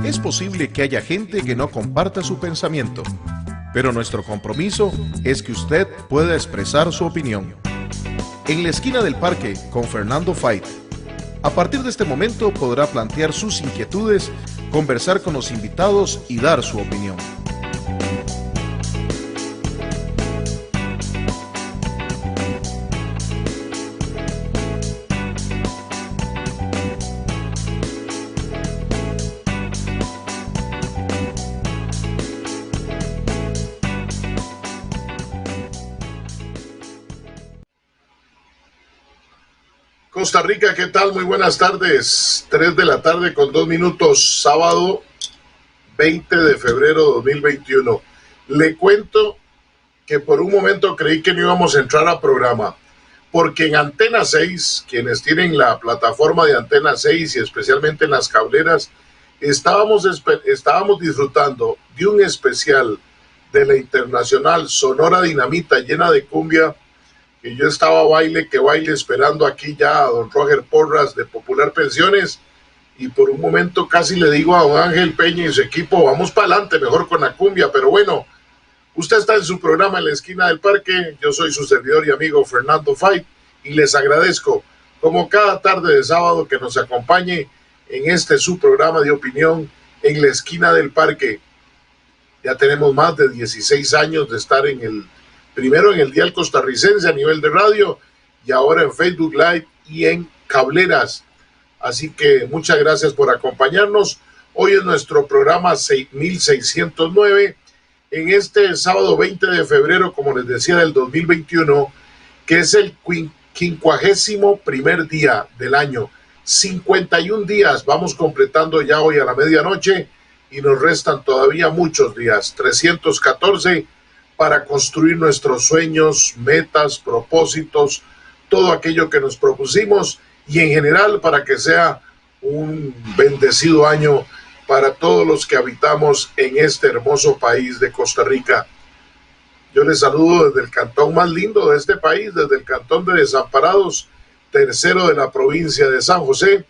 Es posible que haya gente que no comparta su pensamiento, pero nuestro compromiso es que usted pueda expresar su opinión. En la esquina del parque con Fernando Fait. A partir de este momento podrá plantear sus inquietudes, conversar con los invitados y dar su opinión. Costa Rica, ¿qué tal? Muy buenas tardes. 3 de la tarde con 2 minutos, sábado 20 de febrero de 2021. Le cuento que por un momento creí que no íbamos a entrar a programa, porque en Antena 6, quienes tienen la plataforma de Antena 6 y especialmente en las cableras, estábamos disfrutando de un especial de la internacional Sonora Dinamita llena de cumbia, y yo estaba baile esperando aquí ya a don Roger Porras de Popular Pensiones, y por un momento casi le digo a don Ángel Peña y su equipo, vamos para adelante, mejor con la cumbia, pero bueno, usted está en su programa En la Esquina del Parque, yo soy su servidor y amigo Fernando Fait, y les agradezco, como cada tarde de sábado, que nos acompañe en su programa de opinión En la Esquina del Parque. Ya tenemos más de 16 años de estar primero en el dial costarricense a nivel de radio y ahora en Facebook Live y en cableras. Así que muchas gracias por acompañarnos. Hoy es nuestro programa 6609 en este sábado 20 de febrero, como les decía, del 2021, que es el 51º día del año. 51 días vamos completando ya hoy a la medianoche y nos restan todavía muchos días, 314 para construir nuestros sueños, metas, propósitos, todo aquello que nos propusimos y en general para que sea un bendecido año para todos los que habitamos en este hermoso país de Costa Rica. Yo les saludo desde el cantón más lindo de este país, desde el cantón de Desamparados, tercero de la provincia de San José.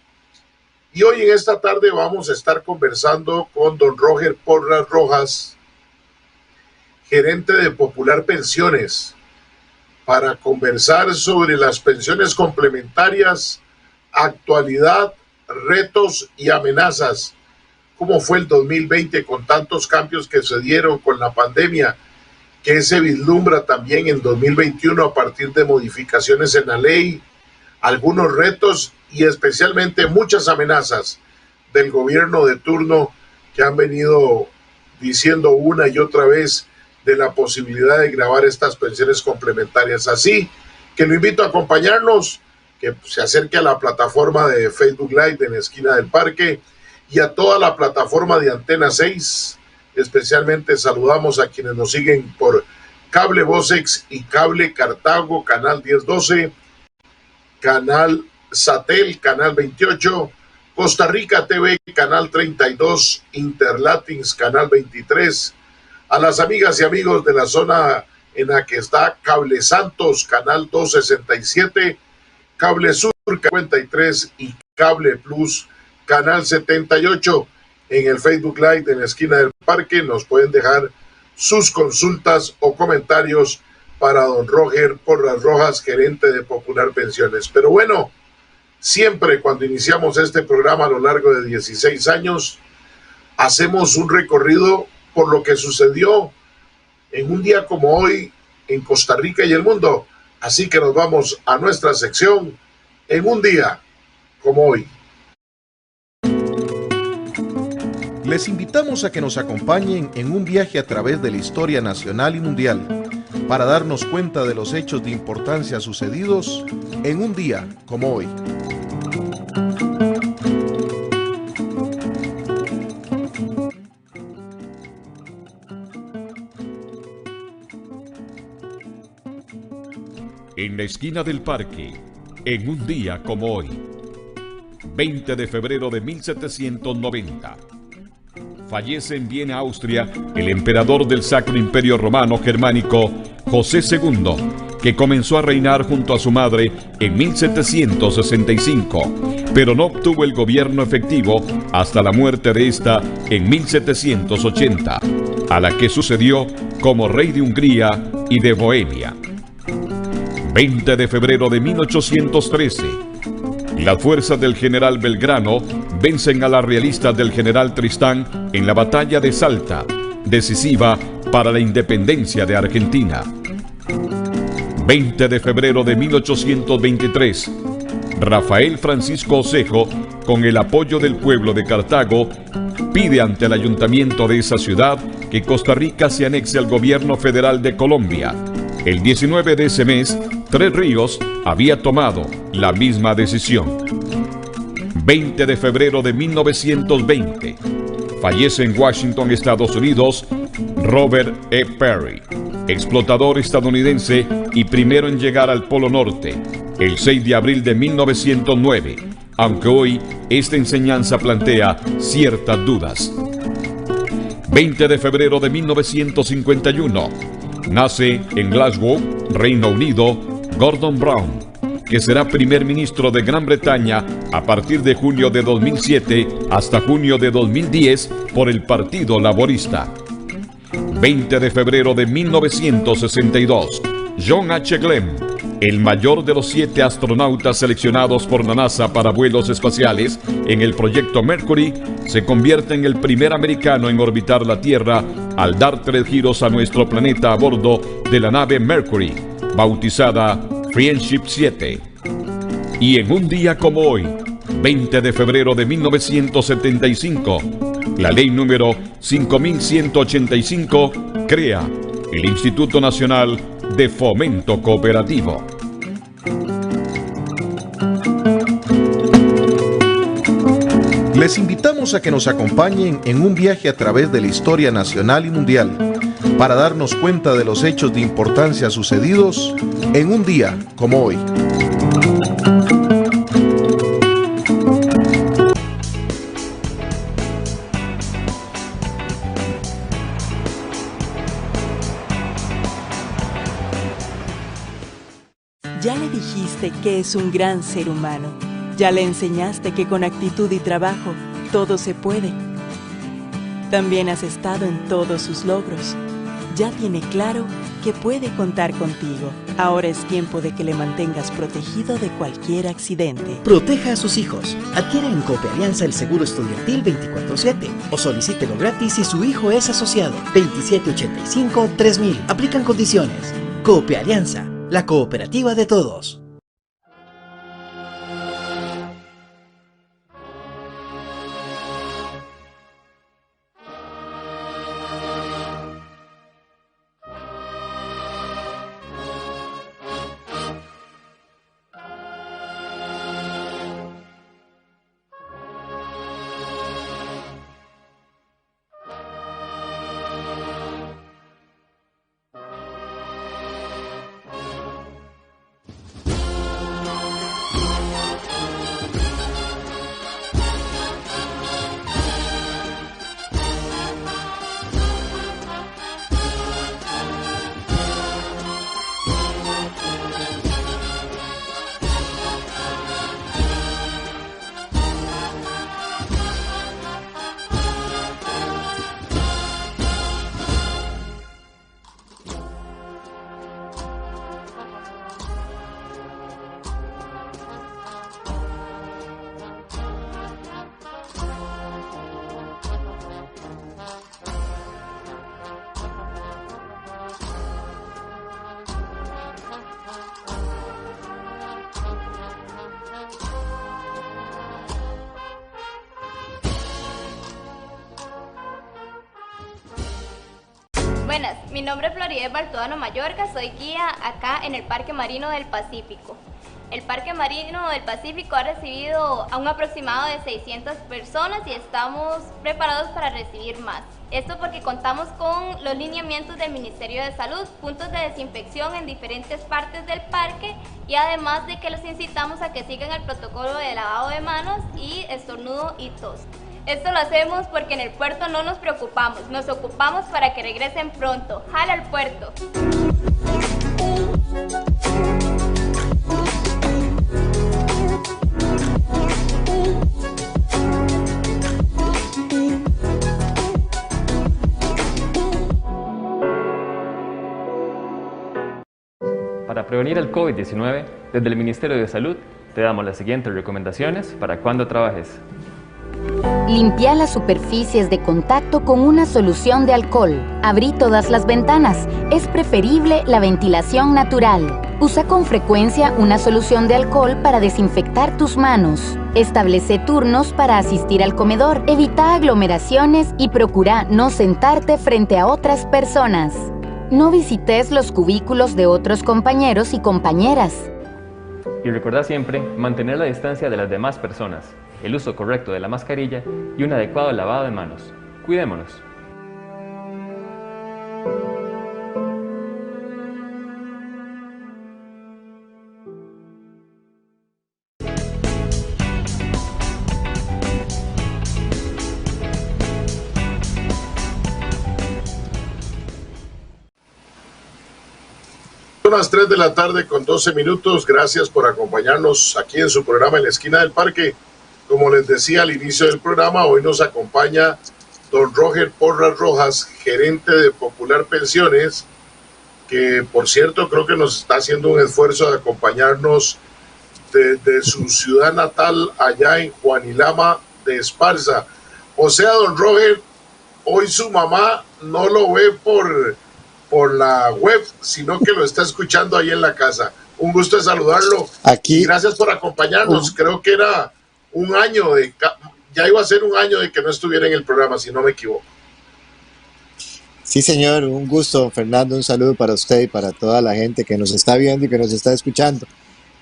Y hoy en esta tarde vamos a estar conversando con don Roger Porras Rojas, gerente de Popular Pensiones, para conversar sobre las pensiones complementarias, actualidad, retos y amenazas. ¿Cómo fue el 2020 con tantos cambios que se dieron con la pandemia? ¿Qué se vislumbra también en 2021 a partir de modificaciones en la ley? Algunos retos y especialmente muchas amenazas del gobierno de turno que han venido diciendo una y otra vez de la posibilidad de grabar estas pensiones complementarias. Así que lo invito a acompañarnos, que se acerque a la plataforma de Facebook Live en la Esquina del Parque y a toda la plataforma de Antena 6. Especialmente saludamos a quienes nos siguen por Cable Vocex y Cable Cartago, Canal 1012, Canal Satel, Canal 28, Costa Rica TV, Canal 32, Interlatins, Canal 23, a las amigas y amigos de la zona en la que está Cable Santos, Canal 267, Cable Sur, 53 y Cable Plus, Canal 78. En el Facebook Live en la Esquina del Parque nos pueden dejar sus consultas o comentarios para don Roger Porras Rojas, gerente de Popular Pensiones. Pero bueno, siempre cuando iniciamos este programa a lo largo de 16 años, hacemos un recorrido por lo que sucedió en un día como hoy en Costa Rica y el mundo. Así que nos vamos a nuestra sección En un día como hoy. Les invitamos a que nos acompañen en un viaje a través de la historia nacional y mundial para darnos cuenta de los hechos de importancia sucedidos en un día como hoy. En la Esquina del Parque, en un día como hoy, 20 de febrero de 1790. Fallece en Viena, Austria, el emperador del Sacro Imperio Romano Germánico, José II, que comenzó a reinar junto a su madre en 1765, pero no obtuvo el gobierno efectivo hasta la muerte de esta en 1780, a la que sucedió como rey de Hungría y de Bohemia. 20 de febrero de 1813. Las fuerzas del general Belgrano vencen a las realistas del general Tristán en la batalla de Salta, decisiva para la independencia de Argentina. 20 de febrero de 1823. Rafael Francisco Osejo, con el apoyo del pueblo de Cartago, pide ante el ayuntamiento de esa ciudad que Costa Rica se anexe al gobierno federal de Colombia. El 19 de ese mes, Tres Ríos había tomado la misma decisión. 20 de febrero de 1920. Fallece en Washington, Estados Unidos, Robert E. Peary, explotador estadounidense y primero en llegar al Polo Norte, el 6 de abril de 1909, aunque hoy esta enseñanza plantea ciertas dudas. 20 de febrero de 1951. Nace en Glasgow, Reino Unido, Gordon Brown, que será primer ministro de Gran Bretaña a partir de julio de 2007 hasta junio de 2010 por el Partido Laborista. 20 de febrero de 1962. John H. Glenn, el mayor de los 7 astronautas seleccionados por la NASA para vuelos espaciales en el proyecto Mercury, se convierte en el primer americano en orbitar la Tierra al dar 3 giros a nuestro planeta a bordo de la nave Mercury, bautizada Friendship 7. Y en un día como hoy, 20 de febrero de 1975, la ley número 5185 crea el Instituto Nacional de Fomento Cooperativo. Les invitamos a que nos acompañen en un viaje a través de la historia nacional y mundial para darnos cuenta de los hechos de importancia sucedidos en un día como hoy. Ya le dijiste que es un gran ser humano. Ya le enseñaste que con actitud y trabajo todo se puede. También has estado en todos sus logros. Ya tiene claro que puede contar contigo. Ahora es tiempo de que le mantengas protegido de cualquier accidente. Proteja a sus hijos. Adquiera en Coopealianza el seguro estudiantil 24/7 o solicítelo gratis si su hijo es asociado. 2785-3000. Aplican condiciones. Coopealianza, la cooperativa de todos. Buenas, mi nombre es Floridez Baltodano Mayorga, soy guía acá en el Parque Marino del Pacífico. El Parque Marino del Pacífico ha recibido a un aproximado de 600 personas y estamos preparados para recibir más. Esto porque contamos con los lineamientos del Ministerio de Salud, puntos de desinfección en diferentes partes del parque y además de que los incitamos a que sigan el protocolo de lavado de manos y estornudo y tos. Esto lo hacemos porque en el puerto no nos preocupamos, nos ocupamos para que regresen pronto. ¡Jala al puerto! Para prevenir el COVID-19, desde el Ministerio de Salud te damos las siguientes recomendaciones para cuando trabajes. Limpia las superficies de contacto con una solución de alcohol. Abrí todas las ventanas. Es preferible la ventilación natural. Usa con frecuencia una solución de alcohol para desinfectar tus manos. Establece turnos para asistir al comedor. Evita aglomeraciones y procura no sentarte frente a otras personas. No visites los cubículos de otros compañeros y compañeras. Y recuerda siempre mantener la distancia de las demás personas, el uso correcto de la mascarilla y un adecuado lavado de manos. Cuidémonos. Son las 3 de la tarde con 12 minutos. Gracias por acompañarnos aquí en su programa En la Esquina del Parque. Como les decía al inicio del programa, hoy nos acompaña don Roger Porras Rojas, gerente de Popular Pensiones, que por cierto creo que nos está haciendo un esfuerzo de acompañarnos desde su ciudad natal allá en Juanilama de Esparza. O sea, don Roger, hoy su mamá no lo ve por la web, sino que lo está escuchando ahí en la casa. Un gusto de saludarlo. Aquí. Gracias por acompañarnos. Creo que era un año ya iba a ser un año de que no estuviera en el programa, si no me equivoco. Sí, señor, un gusto, don Fernando, un saludo para usted y para toda la gente que nos está viendo y que nos está escuchando.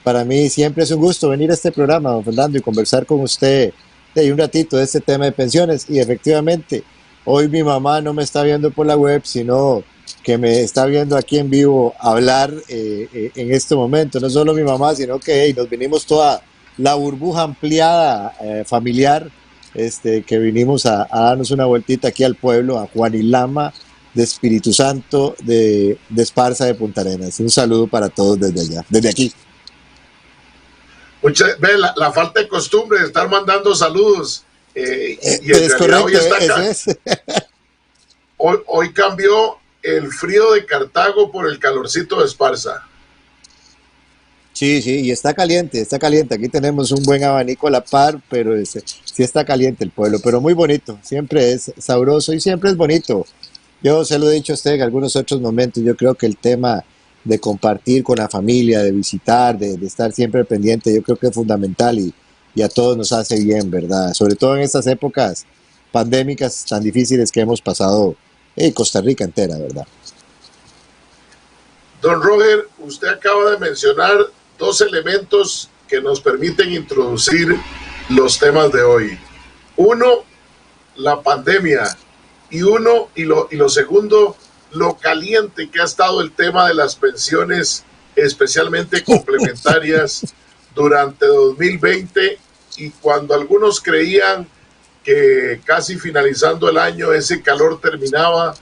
Para mí siempre es un gusto venir a este programa, don Fernando, y conversar con usted de un ratito de este tema de pensiones. Y efectivamente, hoy mi mamá no me está viendo por la web, sino que me está viendo aquí en vivo hablar en este momento. No solo mi mamá, sino que nos vinimos toda la burbuja ampliada familiar, que vinimos a darnos una vueltita aquí al pueblo, a Juanilama de Espíritu Santo, de Esparza de Punta Arenas. Un saludo para todos desde allá, desde aquí. La falta de costumbre de estar mandando saludos. Y es correcto, hoy está acá. eso es. Hoy cambió el frío de Cartago por el calorcito de Esparza. Sí, y está caliente. Aquí tenemos un buen abanico a la par, pero sí está caliente el pueblo, pero muy bonito. Siempre es sabroso y siempre es bonito. Yo se lo he dicho a usted en algunos otros momentos. Yo creo que el tema de compartir con la familia, de visitar, de estar siempre pendiente, yo creo que es fundamental y a todos nos hace bien, ¿verdad? Sobre todo en estas épocas pandémicas tan difíciles que hemos pasado en Costa Rica entera, ¿verdad? Don Roger, usted acaba de mencionar dos elementos que nos permiten introducir los temas de hoy. Uno, la pandemia, y lo segundo, lo caliente que ha estado el tema de las pensiones, especialmente complementarias, durante 2020, y cuando algunos creían que casi finalizando el año ese calor terminaba,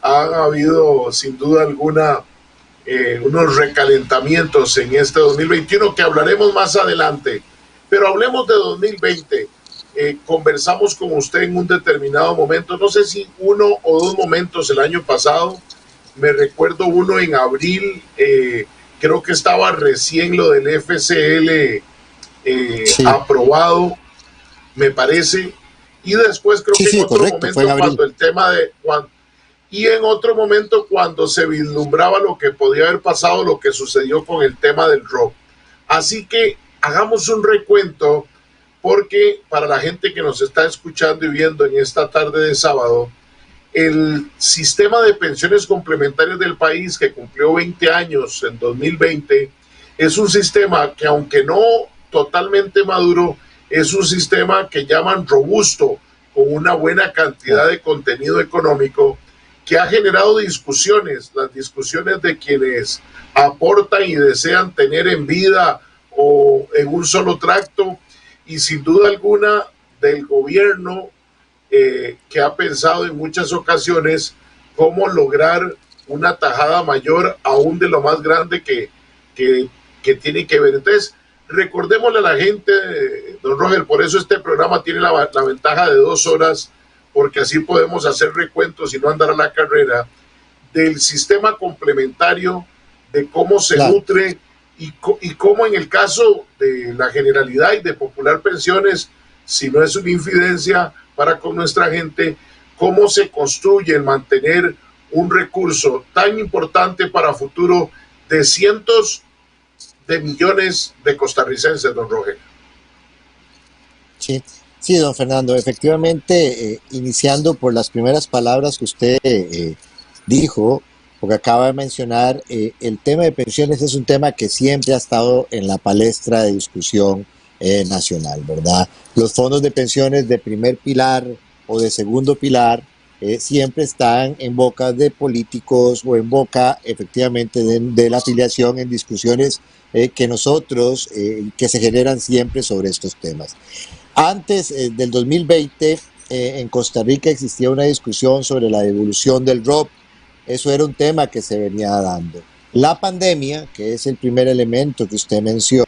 han habido sin duda alguna unos recalentamientos en este 2021 que hablaremos más adelante. Pero hablemos de 2020. Conversamos con usted en un determinado momento, no sé si uno o dos momentos el año pasado, me recuerdo uno en abril, creo que estaba recién lo del FCL sí, aprobado, me parece, y después creo que en otro correcto, momento cuando el tema y en otro momento cuando se vislumbraba lo que podía haber pasado, lo que sucedió con el tema del rock. Así que hagamos un recuento, porque para la gente que nos está escuchando y viendo en esta tarde de sábado, el sistema de pensiones complementarias del país, que cumplió 20 años en 2020, es un sistema que, aunque no totalmente maduro, es un sistema que llaman robusto, con una buena cantidad de contenido económico, que ha generado discusiones, las discusiones de quienes aportan y desean tener en vida o en un solo tracto, y sin duda alguna del gobierno, que ha pensado en muchas ocasiones cómo lograr una tajada mayor aún de lo más grande que tiene que ver. Entonces, recordémosle a la gente, don Roger, por eso este programa tiene la ventaja de 2 horas, porque así podemos hacer recuentos y no andar a la carrera del sistema complementario, de cómo se nutre y cómo en el caso de la Generalidad y de Popular Pensiones, si no es una infidencia para con nuestra gente, cómo se construye el mantener un recurso tan importante para futuro de cientos de millones de costarricenses, don Roger. Sí, don Fernando, efectivamente, iniciando por las primeras palabras que usted dijo, porque acaba de mencionar, el tema de pensiones es un tema que siempre ha estado en la palestra de discusión nacional, ¿verdad? Los fondos de pensiones de primer pilar o de segundo pilar siempre están en boca de políticos o en boca efectivamente de la afiliación en discusiones que nosotros, que se generan siempre sobre estos temas. Antes del 2020, en Costa Rica existía una discusión sobre la devolución del ROP. Eso era un tema que se venía dando. La pandemia, que es el primer elemento que usted menciona,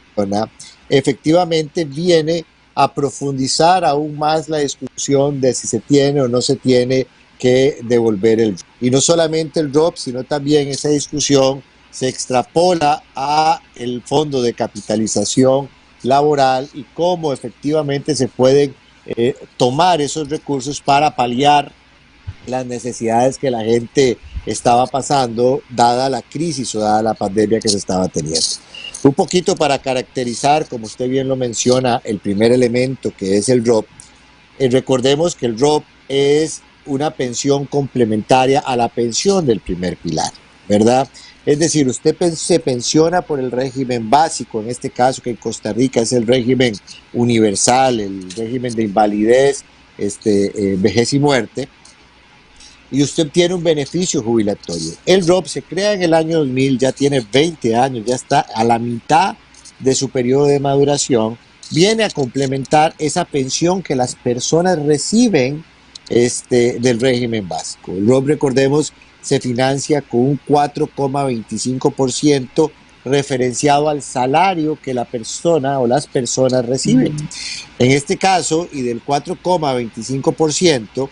efectivamente viene a profundizar aún más la discusión de si se tiene o no se tiene que devolver el ROP. Y no solamente el ROP, sino también esa discusión se extrapola a el fondo de capitalización laboral y cómo efectivamente se pueden tomar esos recursos para paliar las necesidades que la gente estaba pasando dada la crisis o dada la pandemia que se estaba teniendo. Un poquito para caracterizar, como usted bien lo menciona, el primer elemento que es el ROP. Recordemos que el ROP es una pensión complementaria a la pensión del primer pilar, ¿verdad? Es decir, usted se pensiona por el régimen básico, en este caso que en Costa Rica es el régimen universal, el régimen de invalidez, vejez y muerte, y usted tiene un beneficio jubilatorio. El ROP se crea en el año 2000, ya tiene 20 años, ya está a la mitad de su periodo de maduración, viene a complementar esa pensión que las personas reciben del régimen básico. El ROP, recordemos, se financia con un 4,25% referenciado al salario que la persona o las personas reciben. En este caso, y del 4,25%,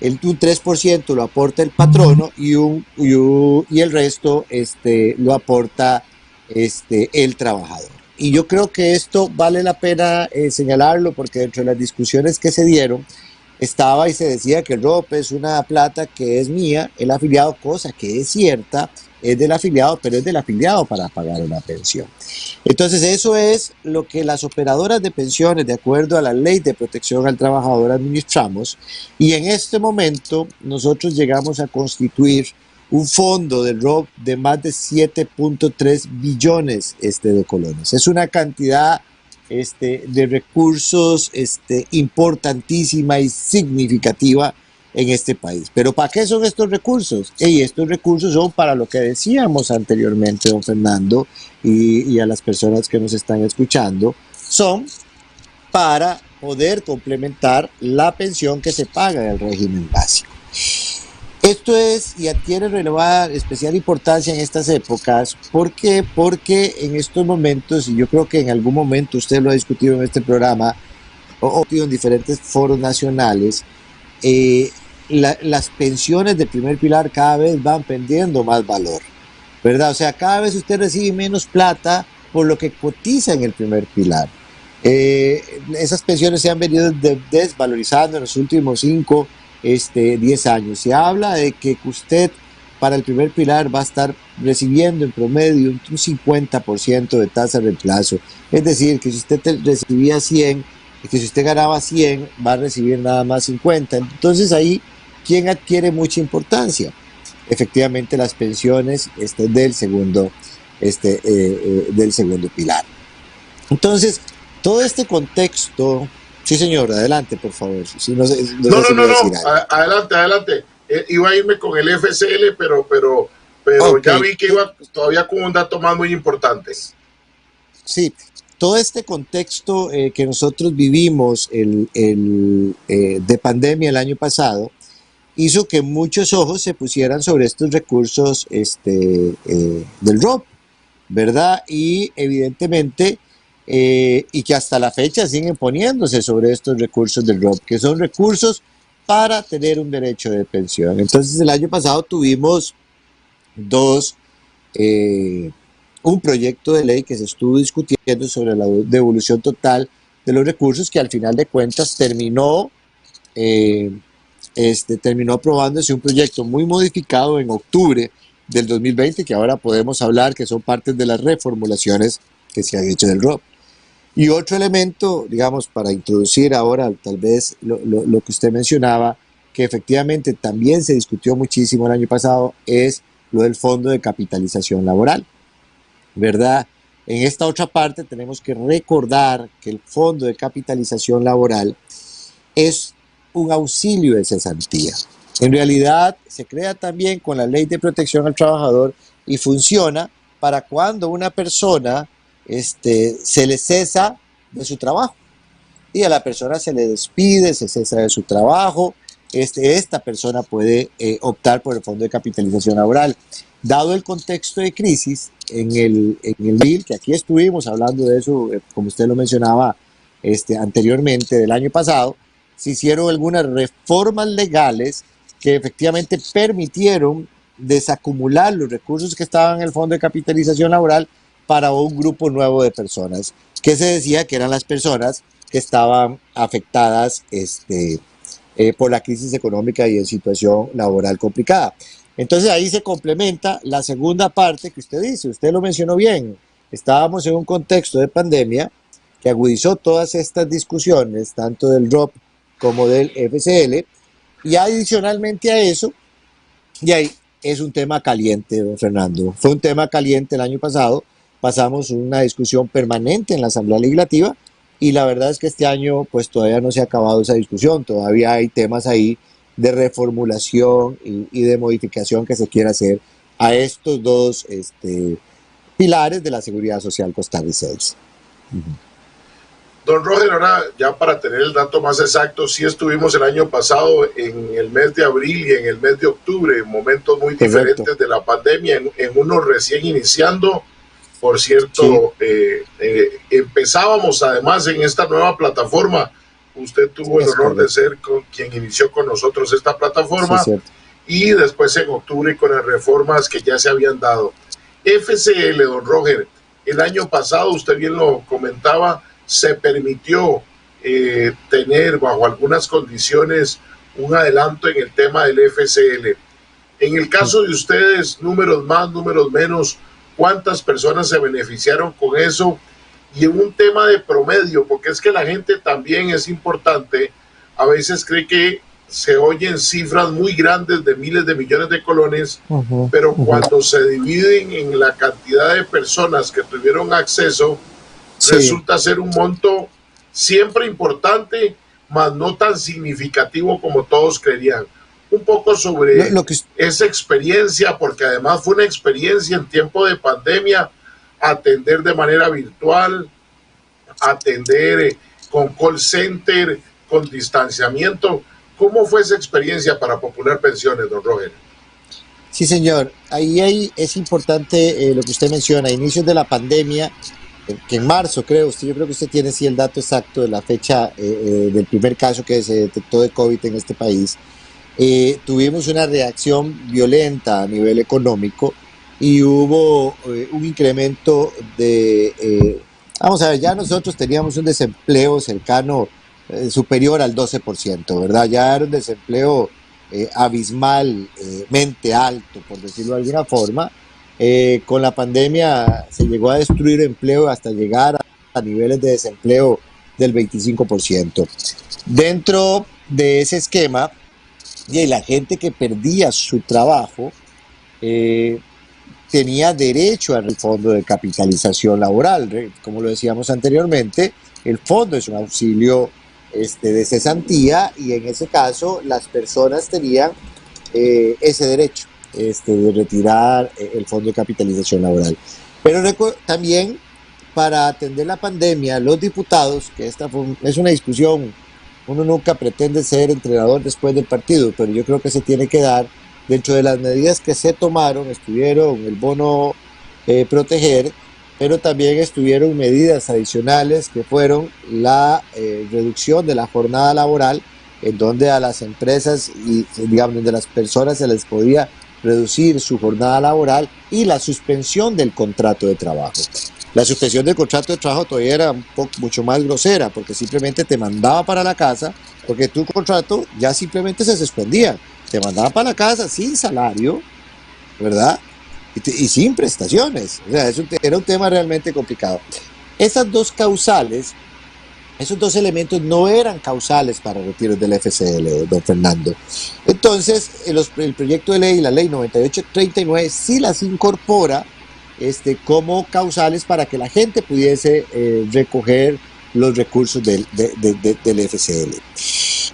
un 3% lo aporta el patrono y el resto lo aporta el trabajador. Y yo creo que esto vale la pena señalarlo, porque dentro de las discusiones que se dieron estaba y se decía que el ROP es una plata que es mía, el afiliado, cosa que es cierta, es del afiliado, pero es del afiliado para pagar una pensión. Entonces eso es lo que las operadoras de pensiones, de acuerdo a la Ley de Protección al Trabajador, administramos, y en este momento nosotros llegamos a constituir un fondo del ROP de más de 7.3 billones de colones. Es una cantidad de recursos importantísima y significativa en este país. ¿Pero para qué son estos recursos? Estos recursos son para lo que decíamos anteriormente, don Fernando, y a las personas que nos están escuchando, son para poder complementar la pensión que se paga del régimen básico. Esto es y adquiere especial importancia en estas épocas. ¿Por qué? Porque en estos momentos, y yo creo que en algún momento usted lo ha discutido en este programa o en diferentes foros nacionales, las pensiones de primer pilar cada vez van perdiendo más valor, ¿verdad? O sea, cada vez usted recibe menos plata por lo que cotiza en el primer pilar. Esas pensiones se han venido desvalorizando en los últimos 10 años. Se habla de que usted para el primer pilar va a estar recibiendo en promedio un 50% de tasa de reemplazo. Es decir, que si usted recibía 100, y que si usted ganaba 100, va a recibir nada más 50. Entonces ahí, ¿quién adquiere mucha importancia? Efectivamente, las pensiones del segundo pilar. Entonces, todo este contexto. Sí, señor, adelante, por favor. Si no, adelante. Iba a irme con el FCL, pero okay. Ya vi que iba todavía con un dato más muy importante. Sí, todo este contexto que nosotros vivimos de pandemia el año pasado, hizo que muchos ojos se pusieran sobre estos recursos del ROP, ¿verdad? Y evidentemente, y que hasta la fecha siguen poniéndose sobre estos recursos del ROP, que son recursos para tener un derecho de pensión. Entonces el año pasado tuvimos un proyecto de ley que se estuvo discutiendo sobre la devolución total de los recursos, que al final de cuentas terminó aprobándose un proyecto muy modificado en octubre del 2020, que ahora podemos hablar que son partes de las reformulaciones que se han hecho del ROP. Y otro elemento, digamos, para introducir ahora tal vez lo que usted mencionaba, que efectivamente también se discutió muchísimo el año pasado, es lo del Fondo de Capitalización Laboral, ¿verdad? En esta otra parte tenemos que recordar que el Fondo de Capitalización Laboral es un auxilio de cesantía. En realidad se crea también con la Ley de Protección al Trabajador y funciona para cuando una persona se le cesa de su trabajo y a la persona se le despide, se cesa de su trabajo. Esta persona puede optar por el Fondo de Capitalización Laboral. Dado el contexto de crisis en el BIL, que aquí estuvimos hablando de eso, como usted lo mencionaba anteriormente, del año pasado, se hicieron algunas reformas legales que efectivamente permitieron desacumular los recursos que estaban en el Fondo de Capitalización Laboral para un grupo nuevo de personas, que se decía que eran las personas que estaban afectadas por la crisis económica y en situación laboral complicada. Entonces ahí se complementa la segunda parte que usted dice, usted lo mencionó bien, estábamos en un contexto de pandemia que agudizó todas estas discusiones, tanto del ROP como del FCL, y adicionalmente a eso, y ahí es un tema caliente, don Fernando, fue un tema caliente el año pasado, pasamos una discusión permanente en la Asamblea Legislativa, y la verdad es que este año pues todavía no se ha acabado esa discusión, todavía hay temas ahí de reformulación y de modificación que se quiere hacer a estos dos pilares de la seguridad social costarricense. Don Roger, ahora ya para tener el dato más exacto, sí estuvimos el año pasado en el mes de abril y en el mes de octubre, en momentos muy diferentes de la pandemia, en uno recién iniciando. Por cierto, sí. Empezábamos además en esta nueva plataforma. Usted tuvo el honor de ser quien inició con nosotros esta plataforma, sí, y después en octubre con las reformas que ya se habían dado. FCL, don Roger, el año pasado, usted bien lo comentaba, se permitió tener bajo algunas condiciones un adelanto en el tema del FCL. En el caso de ustedes, números más, números menos, ¿cuántas personas se beneficiaron con eso? Y en un tema de promedio, porque es que la gente también es importante, a veces cree que se oyen cifras muy grandes de miles de millones de colones, pero cuando se dividen en la cantidad de personas que tuvieron acceso, resulta ser un monto siempre importante, mas no tan significativo como todos creían. Un poco sobre esa experiencia, porque además fue una experiencia en tiempo de pandemia, atender de manera virtual, atender con call center, con distanciamiento. ¿Cómo fue esa experiencia para Popular Pensiones, don Roger? Sí, señor. Ahí es importante lo que usted menciona, a inicios de la pandemia, que en marzo, yo creo que usted tiene sí el dato exacto de la fecha del primer caso que se detectó de COVID en este país. Tuvimos una reacción violenta a nivel económico y hubo un incremento de, vamos a ver, ya nosotros teníamos un desempleo cercano, superior al 12%, ¿verdad? Ya era un desempleo abismalmente alto, por decirlo de alguna forma. Con la pandemia se llegó a destruir empleo hasta llegar a niveles de desempleo del 25%. Dentro de ese esquema, y la gente que perdía su trabajo tenía derecho al fondo de capitalización laboral. Como lo decíamos anteriormente, el fondo es un auxilio de cesantía y en ese caso las personas tenían ese derecho de retirar el fondo de capitalización laboral. Pero también para atender la pandemia, los diputados, que esta es una discusión Uno nunca pretende ser entrenador después del partido, pero yo creo que se tiene que dar. Dentro de las medidas que se tomaron, estuvieron el bono proteger, pero también estuvieron medidas adicionales que fueron la reducción de la jornada laboral, en donde a las empresas y, digamos, donde a las personas se les podía reducir su jornada laboral, y la suspensión del contrato de trabajo. La suspensión del contrato de trabajo todavía era mucho más grosera, porque simplemente te mandaba para la casa, porque tu contrato ya simplemente se suspendía. Te mandaba para la casa sin salario, ¿verdad? Y sin prestaciones. O sea, era un tema realmente complicado. Esas dos causales, esos dos elementos no eran causales para retiros del FCL, don Fernando. Entonces, el proyecto de ley, la ley 9839, sí las incorpora como causales para que la gente pudiese recoger los recursos del FCL.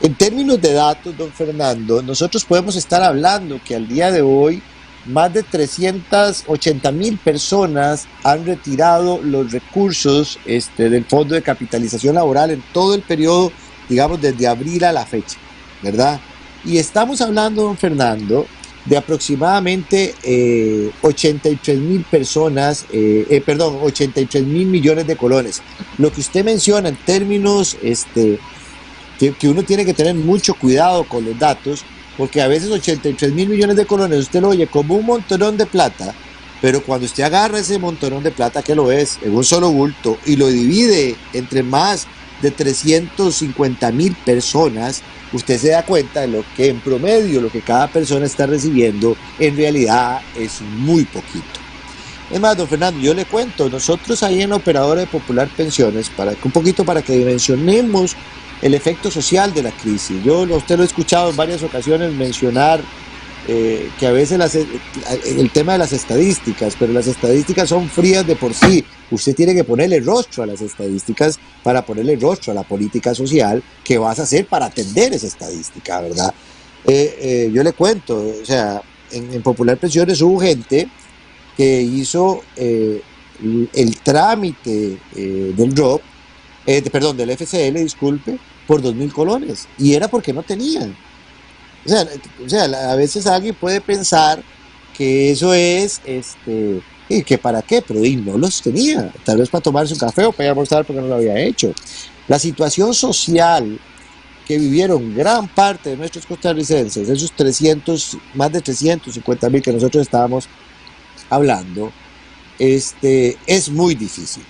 En términos de datos, don Fernando, nosotros podemos estar hablando que al día de hoy más de 380,000 personas han retirado los recursos del Fondo de Capitalización Laboral en todo el periodo, digamos, desde abril a la fecha, ¿verdad? Y estamos hablando, don Fernando, de aproximadamente 83,000 personas, 83,000 millones de colones. Lo que usted menciona en términos que uno tiene que tener mucho cuidado con los datos, porque a veces 83,000 millones de colones usted lo oye como un montonón de plata, pero cuando usted agarra ese montonón de plata, que lo es, en un solo bulto, y lo divide entre más de 350,000 personas, usted se da cuenta de lo que en promedio, lo que cada persona está recibiendo, en realidad es muy poquito. Es más, don Fernando, yo le cuento, nosotros ahí en la operadora de Popular Pensiones, un poquito para que dimensionemos el efecto social de la crisis. Usted lo he escuchado en varias ocasiones mencionar que a veces el tema de las estadísticas, pero las estadísticas son frías de por sí. Usted tiene que ponerle rostro a las estadísticas para ponerle rostro a la política social que vas a hacer para atender esa estadística, ¿verdad? Yo le cuento, o sea, en Popular Pensiones hubo gente que hizo el trámite del ROP, del FCL, disculpe, por 2,000 colones, y era porque no tenían. O sea, a veces alguien puede pensar que eso es, y que para qué, pero no los tenía, tal vez para tomarse un café o para ir a almorzar porque no lo había hecho. La situación social que vivieron gran parte de nuestros costarricenses, esos más de 350,000 que nosotros estábamos hablando, es muy difícil.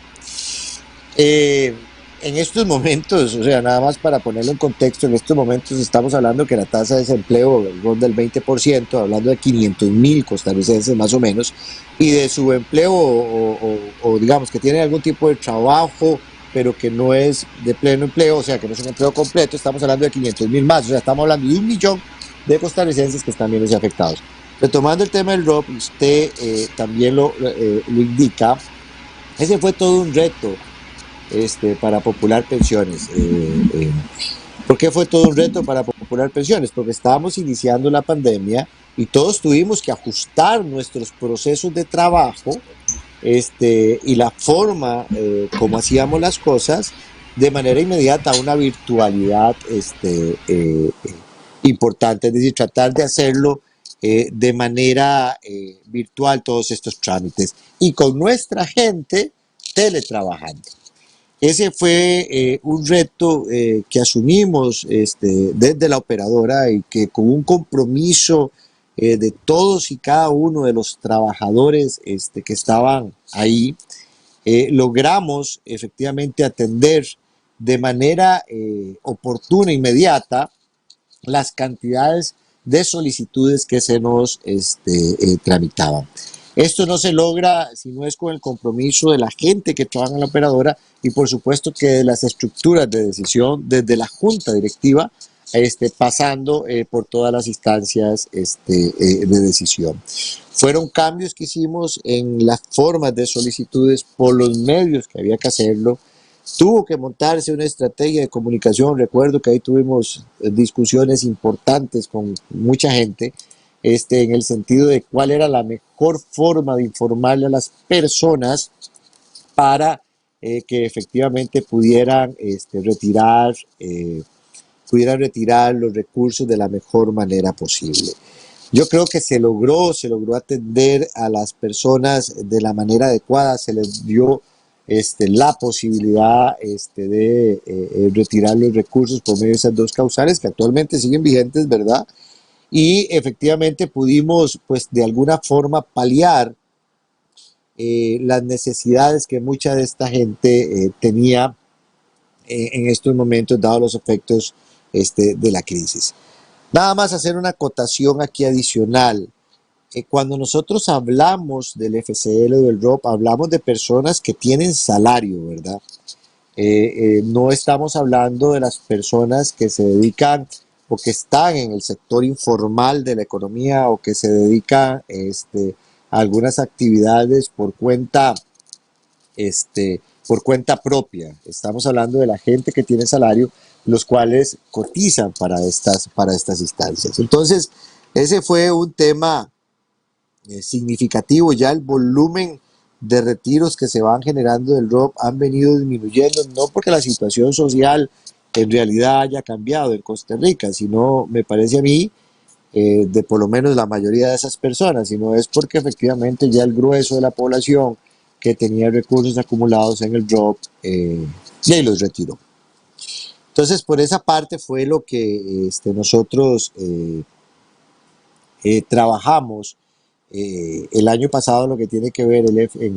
En estos momentos, o sea, nada más para ponerlo en contexto, en estos momentos estamos hablando que la tasa de desempleo ronda el 20%, hablando de 500,000 costarricenses más o menos, y de su empleo o digamos que tienen algún tipo de trabajo, pero que no es de pleno empleo, o sea, que no es un empleo completo, estamos hablando de 500,000 más, o sea, estamos hablando de 1 millón de costarricenses que están viéndose afectados. Retomando el tema del ROP, usted también lo indica, ese fue todo un reto para Popular Pensiones. ¿Por qué fue todo un reto para Popular Pensiones? Porque estábamos iniciando la pandemia y todos tuvimos que ajustar nuestros procesos de trabajo y la forma como hacíamos las cosas de manera inmediata a una virtualidad importante, es decir, tratar de hacerlo de manera virtual todos estos trámites y con nuestra gente teletrabajando. Ese fue un reto que asumimos desde la operadora y que con un compromiso de todos y cada uno de los trabajadores que estaban ahí, logramos efectivamente atender de manera oportuna, inmediata, las cantidades de solicitudes que se nos tramitaban. Esto no se logra si no es con el compromiso de la gente que trabaja en la operadora y por supuesto que de las estructuras de decisión desde la junta directiva pasando por todas las instancias de decisión. Fueron cambios que hicimos en las formas de solicitudes por los medios que había que hacerlo. Tuvo que montarse una estrategia de comunicación. Recuerdo que ahí tuvimos discusiones importantes con mucha gente en el sentido de cuál era la mejor forma de informarle a las personas para que efectivamente pudieran retirar pudieran retirar los recursos de la mejor manera posible. Yo creo que se logró atender a las personas de la manera adecuada, se les dio la posibilidad de retirar los recursos por medio de esas dos causales que actualmente siguen vigentes, ¿verdad? Y efectivamente pudimos, pues, de alguna forma paliar las necesidades que mucha de esta gente tenía en estos momentos, dados los efectos de la crisis. Nada más hacer una acotación aquí adicional. Cuando nosotros hablamos del FCL o del ROP, hablamos de personas que tienen salario, ¿verdad? No estamos hablando de las personas que se dedican o que están en el sector informal de la economía o que se dedican a algunas actividades por cuenta propia. Estamos hablando de la gente que tiene salario, los cuales cotizan para estas instancias. Entonces, ese fue un tema significativo. Ya el volumen de retiros que se van generando del ROP han venido disminuyendo, no porque la situación social en realidad haya cambiado en Costa Rica, sino, me parece a mí, de por lo menos la mayoría de esas personas, sino es porque efectivamente ya el grueso de la población que tenía recursos acumulados en el ROP y los retiró. Entonces, por esa parte fue lo que nosotros trabajamos el año pasado, lo que tiene que ver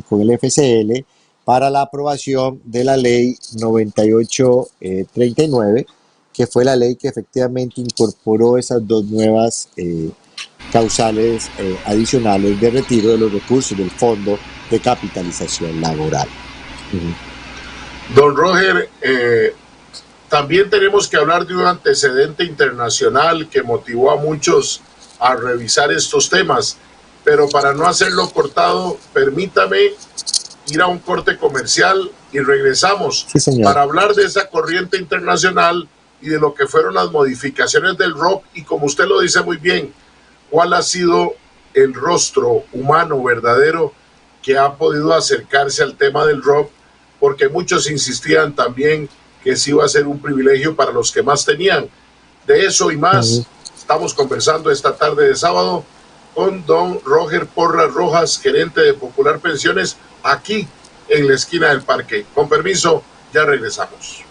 con el FCL, para la aprobación de la ley 9839, que fue la ley que efectivamente incorporó esas dos nuevas causales adicionales de retiro de los recursos del Fondo de Capitalización Laboral. Don Roger, también tenemos que hablar de un antecedente internacional que motivó a muchos a revisar estos temas, pero para no hacerlo cortado, permítame ir a un corte comercial y regresamos para hablar de esa corriente internacional y de lo que fueron las modificaciones del ROP y, como usted lo dice muy bien, cuál ha sido el rostro humano verdadero que ha podido acercarse al tema del ROP, porque muchos insistían también que sí iba a ser un privilegio para los que más tenían. De eso y más estamos conversando esta tarde de sábado con don Roger Porras Rojas, gerente de Popular Pensiones, aquí en la esquina del parque. Con permiso, ya regresamos.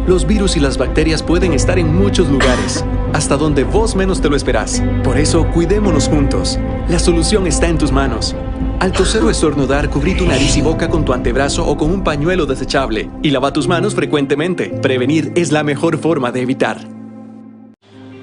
Los virus y las bacterias pueden estar en muchos lugares, hasta donde vos menos te lo esperás. Por eso, cuidémonos juntos. La solución está en tus manos. Al toser o estornudar, cubrí tu nariz y boca con tu antebrazo o con un pañuelo desechable. Y lava tus manos frecuentemente. Prevenir es la mejor forma de evitar.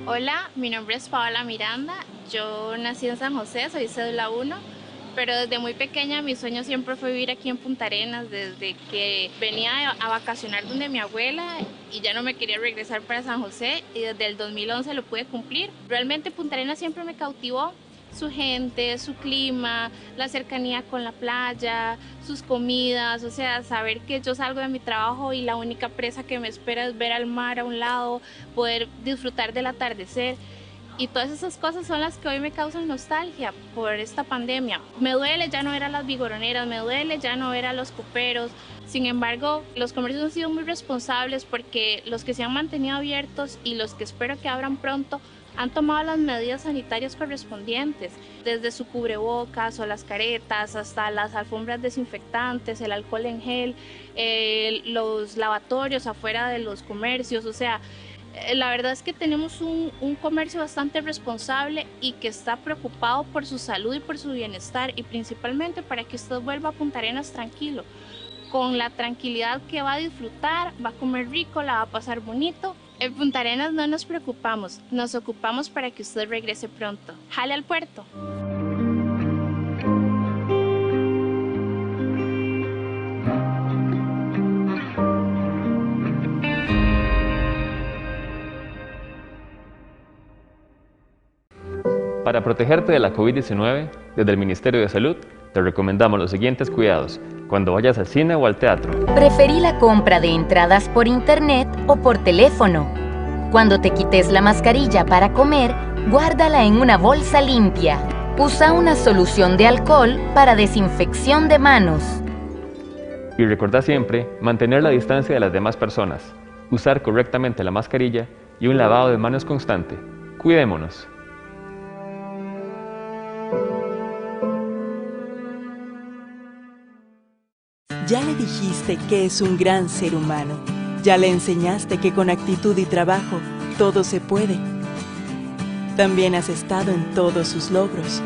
Hola, mi nombre es Paola Miranda. Yo nací en San José, soy cédula 1. Pero desde muy pequeña mi sueño siempre fue vivir aquí en Punta Arenas, desde que venía a vacacionar donde mi abuela y ya no me quería regresar para San José, y desde el 2011 lo pude cumplir. Realmente Punta Arenas siempre me cautivó, su gente, su clima, la cercanía con la playa, sus comidas, o sea, saber que yo salgo de mi trabajo y la única presa que me espera es ver al mar a un lado, poder disfrutar del atardecer. Y todas esas cosas son las que hoy me causan nostalgia por esta pandemia. Me duele ya no ver a las vigoroneras, me duele ya no ver a los coperos. Sin embargo, los comercios han sido muy responsables porque los que se han mantenido abiertos y los que espero que abran pronto han tomado las medidas sanitarias correspondientes, desde su cubrebocas o las caretas hasta las alfombras desinfectantes, el alcohol en gel, los lavatorios afuera de los comercios, o sea, la verdad es que tenemos un comercio bastante responsable y que está preocupado por su salud y por su bienestar y principalmente para que usted vuelva a Punta Arenas tranquilo, con la tranquilidad que va a disfrutar, va a comer rico, la va a pasar bonito. En Punta Arenas no nos preocupamos, nos ocupamos para que usted regrese pronto. ¡Jale al puerto! Para protegerte de la COVID-19, desde el Ministerio de Salud, Te recomendamos los siguientes cuidados cuando vayas al cine o al teatro. Preferí la compra de entradas por internet o por teléfono. Cuando te quites la mascarilla para comer, guárdala en una bolsa limpia. Usa una solución de alcohol para desinfección de manos. Y recuerda siempre mantener la distancia de las demás personas, usar correctamente la mascarilla y un lavado de manos constante. Cuidémonos. Ya le dijiste que es un gran ser humano. Ya le enseñaste que con actitud y trabajo todo se puede. También has estado en todos sus logros.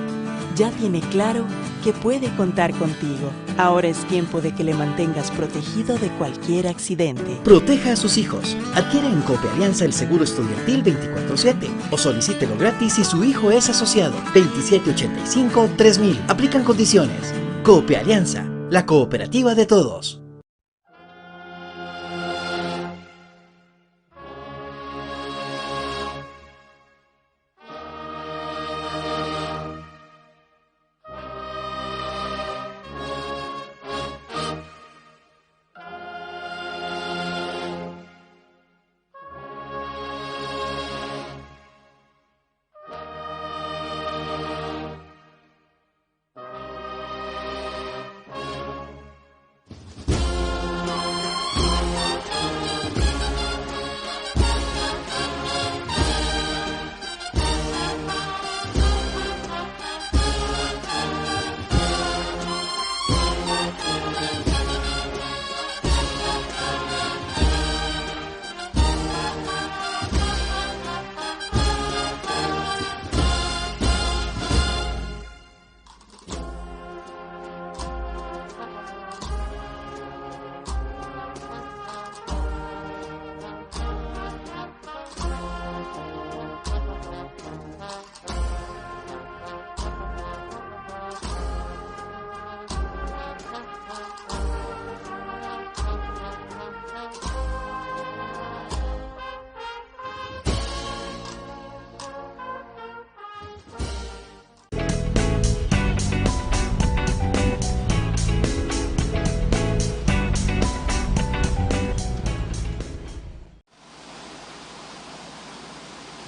Ya tiene claro que puede contar contigo. Ahora es tiempo de que le mantengas protegido de cualquier accidente. Proteja a sus hijos. Adquiere en Coopalianza el seguro estudiantil 24/7 o solicítelo gratis si su hijo es asociado. 2785-3000. Aplican condiciones. Coopalianza, la cooperativa de todos.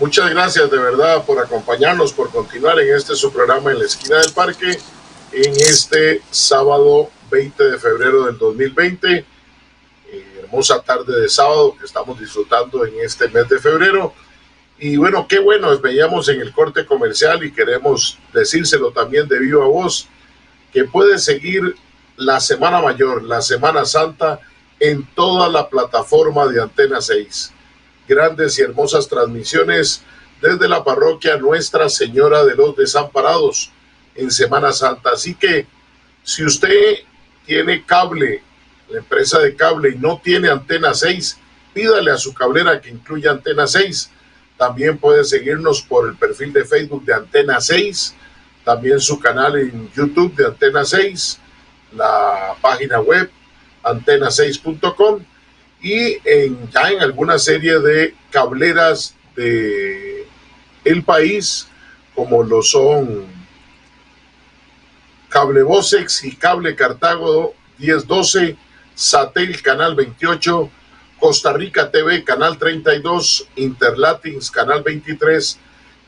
Muchas gracias de verdad por acompañarnos, por continuar en este su programa En la Esquina del Parque, en este sábado 20 de febrero del 2020. Hermosa tarde de sábado que estamos disfrutando en este mes de febrero. Y bueno, qué bueno, veíamos en el corte comercial y queremos decírselo también de viva voz, que puede seguir la Semana Mayor, la Semana Santa, en toda la plataforma de Antena 6. Grandes y hermosas transmisiones desde la parroquia Nuestra Señora de los Desamparados en Semana Santa. Así que si usted tiene cable, la empresa de cable, y no tiene Antena 6, pídale a su cablera que incluya Antena 6. También puede seguirnos por el perfil de Facebook de Antena 6, también su canal en YouTube de Antena 6, la página web antena6.com y ya en alguna serie de cableras de el país, como lo son Cable Vocex y Cable Cartago 1012, Satel Canal 28, Costa Rica TV Canal 32, Interlatins Canal 23,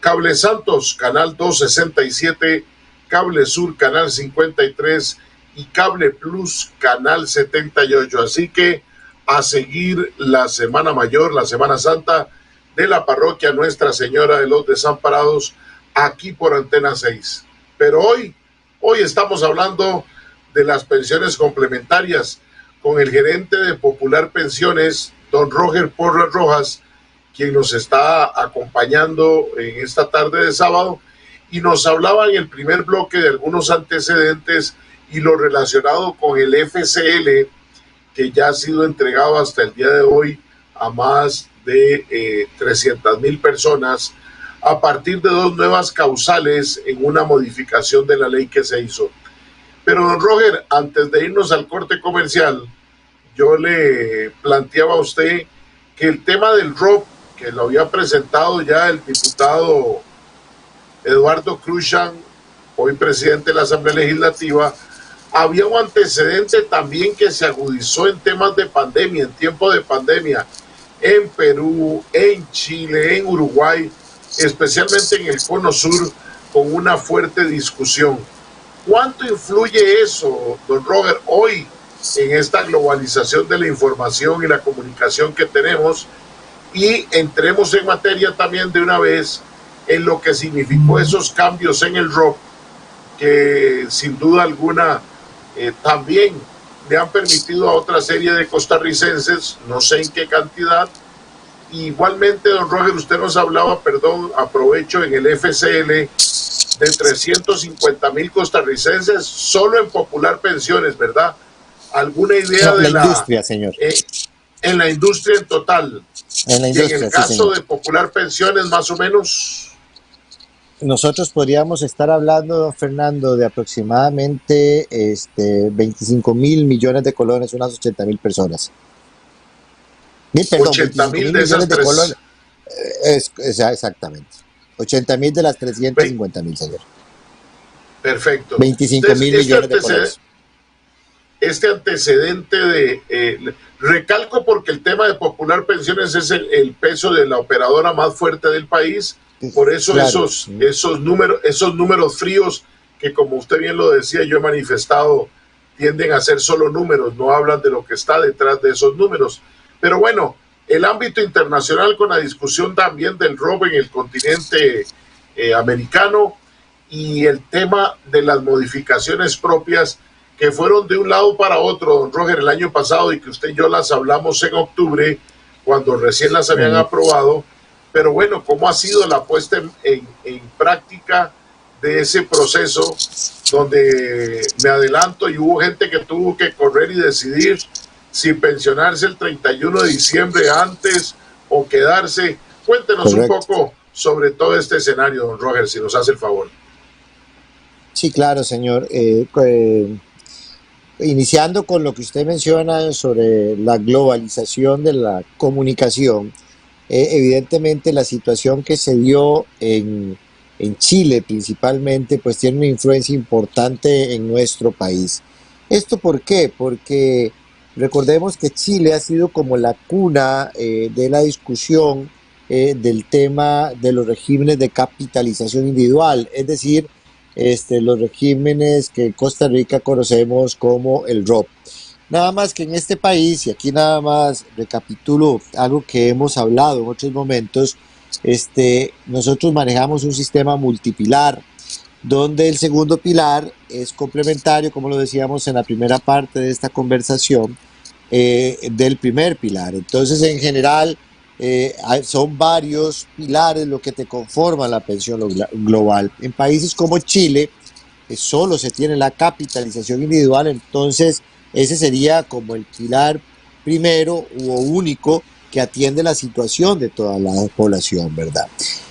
Cable Santos Canal 267, Cable Sur Canal 53 y Cable Plus Canal 78. Así que a seguir la Semana Mayor, la Semana Santa de la parroquia Nuestra Señora de los Desamparados, aquí por Antena 6. Pero hoy estamos hablando de las pensiones complementarias con el gerente de Popular Pensiones, don Roger Porras Rojas, quien nos está acompañando en esta tarde de sábado, y nos hablaba en el primer bloque de algunos antecedentes y lo relacionado con el FCL, que ya ha sido entregado hasta el día de hoy a más de 300,000 personas a partir de 2 nuevas causales en una modificación de la ley que se hizo. Pero don Roger, antes de irnos al corte comercial, yo le planteaba a usted que el tema del ROP, que lo había presentado ya el diputado Eduardo Cruzan hoy presidente de la Asamblea Legislativa, había un antecedente también que se agudizó en temas de pandemia, en tiempo de pandemia, en Perú, en Chile, en Uruguay, especialmente en el Cono Sur, con una fuerte discusión. ¿Cuánto influye eso, don Robert, hoy en esta globalización de la información y la comunicación que tenemos? Y entremos en materia también de una vez en lo que significó esos cambios en el ROP, que sin duda alguna también le han permitido a otra serie de costarricenses, no sé en qué cantidad. Igualmente, don Roger, usted nos hablaba, perdón, aprovecho, en el FCL de 350,000 costarricenses solo en Popular Pensiones, ¿verdad? ¿Alguna idea de la industria, señor? En la industria en total. En la industria, y en el caso de Popular Pensiones, más o menos. Nosotros podríamos estar hablando, don Fernando, de aproximadamente 25,000 millones de colones, unas 80,000 personas. Perdón, 80,000 de esas de colones. Exactamente. 80,000 de las 350,000, señor. Perfecto. 25,000 millones de colones. Este antecedente de... recalco porque el tema de Popular Pensiones es el peso de la operadora más fuerte del país. Por eso claro, esos números fríos que, como usted bien lo decía, yo he manifestado, tienden a ser solo números, no hablan de lo que está detrás de esos números. Pero bueno, el ámbito internacional con la discusión también del robo en el continente americano y el tema de las modificaciones propias que fueron de un lado para otro, don Roger, el año pasado, y que usted y yo las hablamos en octubre, cuando recién las habían aprobado. Pero bueno, ¿cómo ha sido la puesta en práctica de ese proceso donde me adelanto y hubo gente que tuvo que correr y decidir si pensionarse el 31 de diciembre antes o quedarse? Cuéntenos un poco sobre todo este escenario, don Roger, si nos hace el favor. Sí, claro, señor. Iniciando con lo que usted menciona sobre la globalización de la comunicación, evidentemente la situación que se dio en Chile principalmente, pues tiene una influencia importante en nuestro país. ¿Esto por qué? Porque recordemos que Chile ha sido como la cuna de la discusión del tema de los regímenes de capitalización individual, es decir, los regímenes que en Costa Rica conocemos como el ROP. Nada más que en este país, y aquí nada más recapitulo algo que hemos hablado en otros momentos, nosotros manejamos un sistema multipilar, donde el segundo pilar es complementario, como lo decíamos en la primera parte de esta conversación, del primer pilar. Entonces, en general, son varios pilares lo que te conforman la pensión global. En países como Chile, solo se tiene la capitalización individual, entonces ese sería como el pilar primero u único que atiende la situación de toda la población, ¿verdad?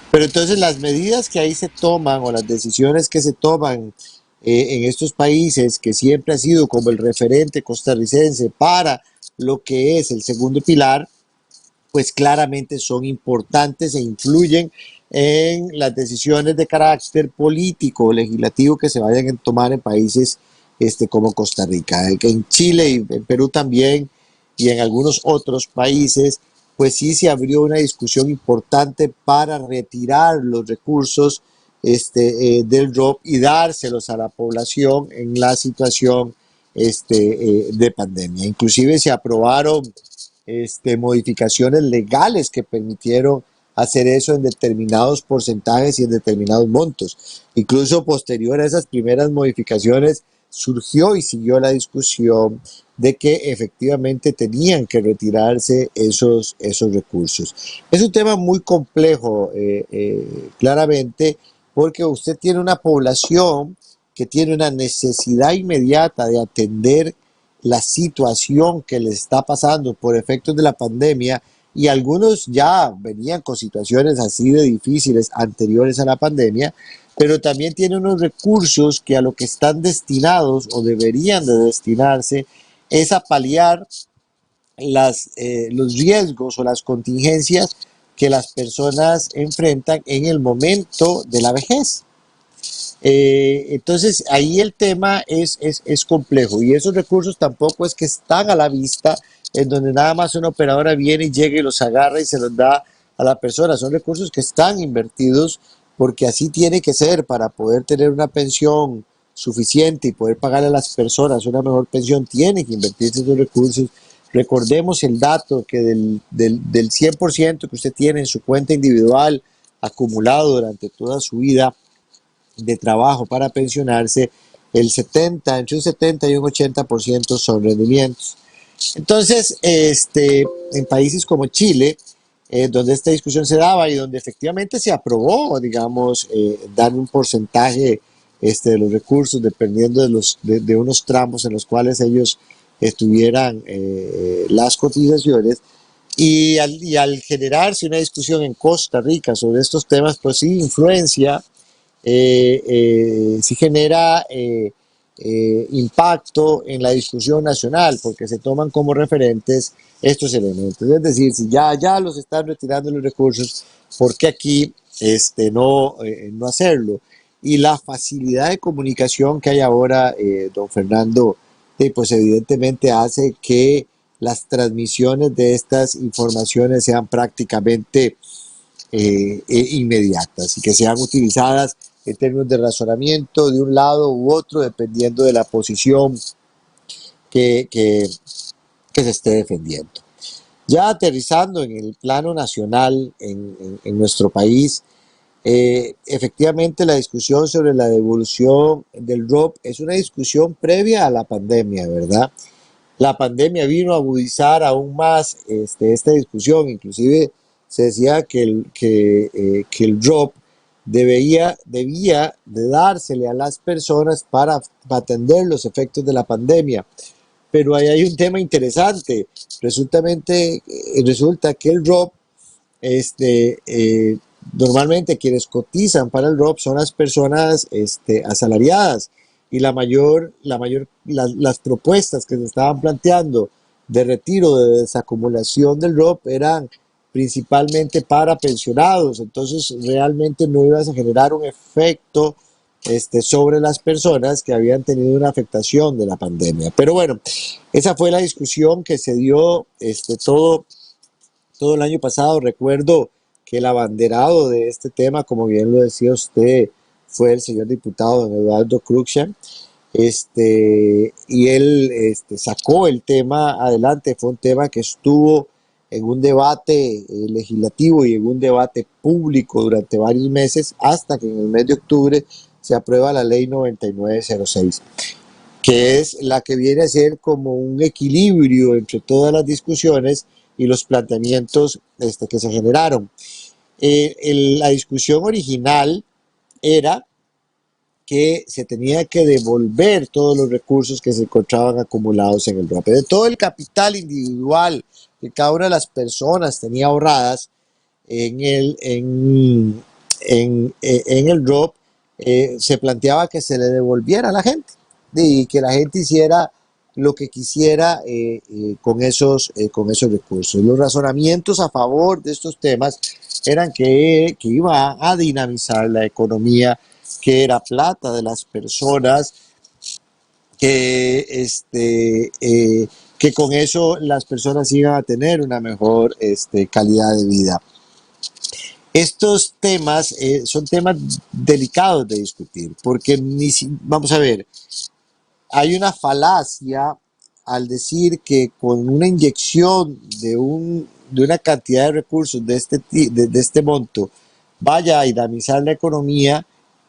Pero entonces las medidas que ahí se toman o las decisiones que se toman en estos países, que siempre ha sido como el referente costarricense para lo que es el segundo pilar, pues claramente son importantes e influyen en las decisiones de carácter político o legislativo que se vayan a tomar en países como Costa Rica. En Chile y en Perú también, y en algunos otros países, pues sí se abrió una discusión importante para retirar los recursos del ROP y dárselos a la población en la situación de pandemia. Inclusive se aprobaron modificaciones legales que permitieron hacer eso en determinados porcentajes y en determinados montos. Incluso posterior a esas primeras modificaciones surgió y siguió la discusión de que efectivamente tenían que retirarse esos recursos. Es un tema muy complejo, claramente, porque usted tiene una población que tiene una necesidad inmediata de atender la situación que le está pasando por efectos de la pandemia, y algunos ya venían con situaciones así de difíciles anteriores a la pandemia, pero también tiene unos recursos que a lo que están destinados o deberían de destinarse es a paliar los riesgos o las contingencias que las personas enfrentan en el momento de la vejez. Entonces ahí el tema es complejo y esos recursos tampoco es que están a la vista en donde nada más una operadora viene y llega y los agarra y se los da a la persona. Son recursos que están invertidos porque así tiene que ser para poder tener una pensión suficiente y poder pagarle a las personas una mejor pensión. Tiene que invertirse esos recursos. Recordemos el dato que del 100% que usted tiene en su cuenta individual acumulado durante toda su vida de trabajo para pensionarse, entre un 70 y un 80% son rendimientos. Entonces, en países como Chile, donde esta discusión se daba y donde efectivamente se aprobó, digamos, dar un porcentaje de los recursos dependiendo de unos tramos en los cuales ellos tuvieran las cotizaciones, y al generarse una discusión en Costa Rica sobre estos temas, pues sí influencia, sí genera impacto en la discusión nacional, porque se toman como referentes estos elementos. Es decir, si ya los están retirando los recursos, ¿por qué aquí no hacerlo? Y la facilidad de comunicación que hay ahora, don Fernando, pues evidentemente hace que las transmisiones de estas informaciones sean prácticamente inmediatas y que sean utilizadas en términos de razonamiento de un lado u otro, dependiendo de la posición que se esté defendiendo. Ya aterrizando en el plano nacional en nuestro país, efectivamente la discusión sobre la devolución del ROP es una discusión previa a la pandemia, ¿verdad? La pandemia vino a agudizar aún más esta discusión. Inclusive se decía que el ROP debía de dársele a las personas para atender los efectos de la pandemia. Pero ahí hay un tema interesante. Resulta que el ROP, normalmente quienes cotizan para el ROP son las personas asalariadas, y las propuestas que se estaban planteando de retiro, de desacumulación del ROP eran principalmente para pensionados. Entonces realmente no ibas a generar un efecto sobre las personas que habían tenido una afectación de la pandemia. Pero bueno, esa fue la discusión que se dio todo el año pasado. Recuerdo que el abanderado de este tema, como bien lo decía usted, fue el señor diputado don Eduardo Cruxan, y él sacó el tema adelante. Fue un tema que estuvo en un debate legislativo y en un debate público durante varios meses, hasta que en el mes de octubre se aprueba la ley 9906, que es la que viene a ser como un equilibrio entre todas las discusiones y los planteamientos que se generaron. La discusión original era que se tenía que devolver todos los recursos que se encontraban acumulados en el ROP. De todo el capital individual que cada una de las personas tenía ahorradas en el ROP, se planteaba que se le devolviera a la gente y que la gente hiciera lo que quisiera con esos recursos. Los razonamientos a favor de estos temas eran que iba a dinamizar la economía, que era plata de las personas, que con eso las personas iban a tener una mejor calidad de vida. Estos temas son temas delicados de discutir, porque vamos a ver, hay una falacia al decir que con una inyección de una cantidad de recursos de este monto vaya a dinamizar la economía.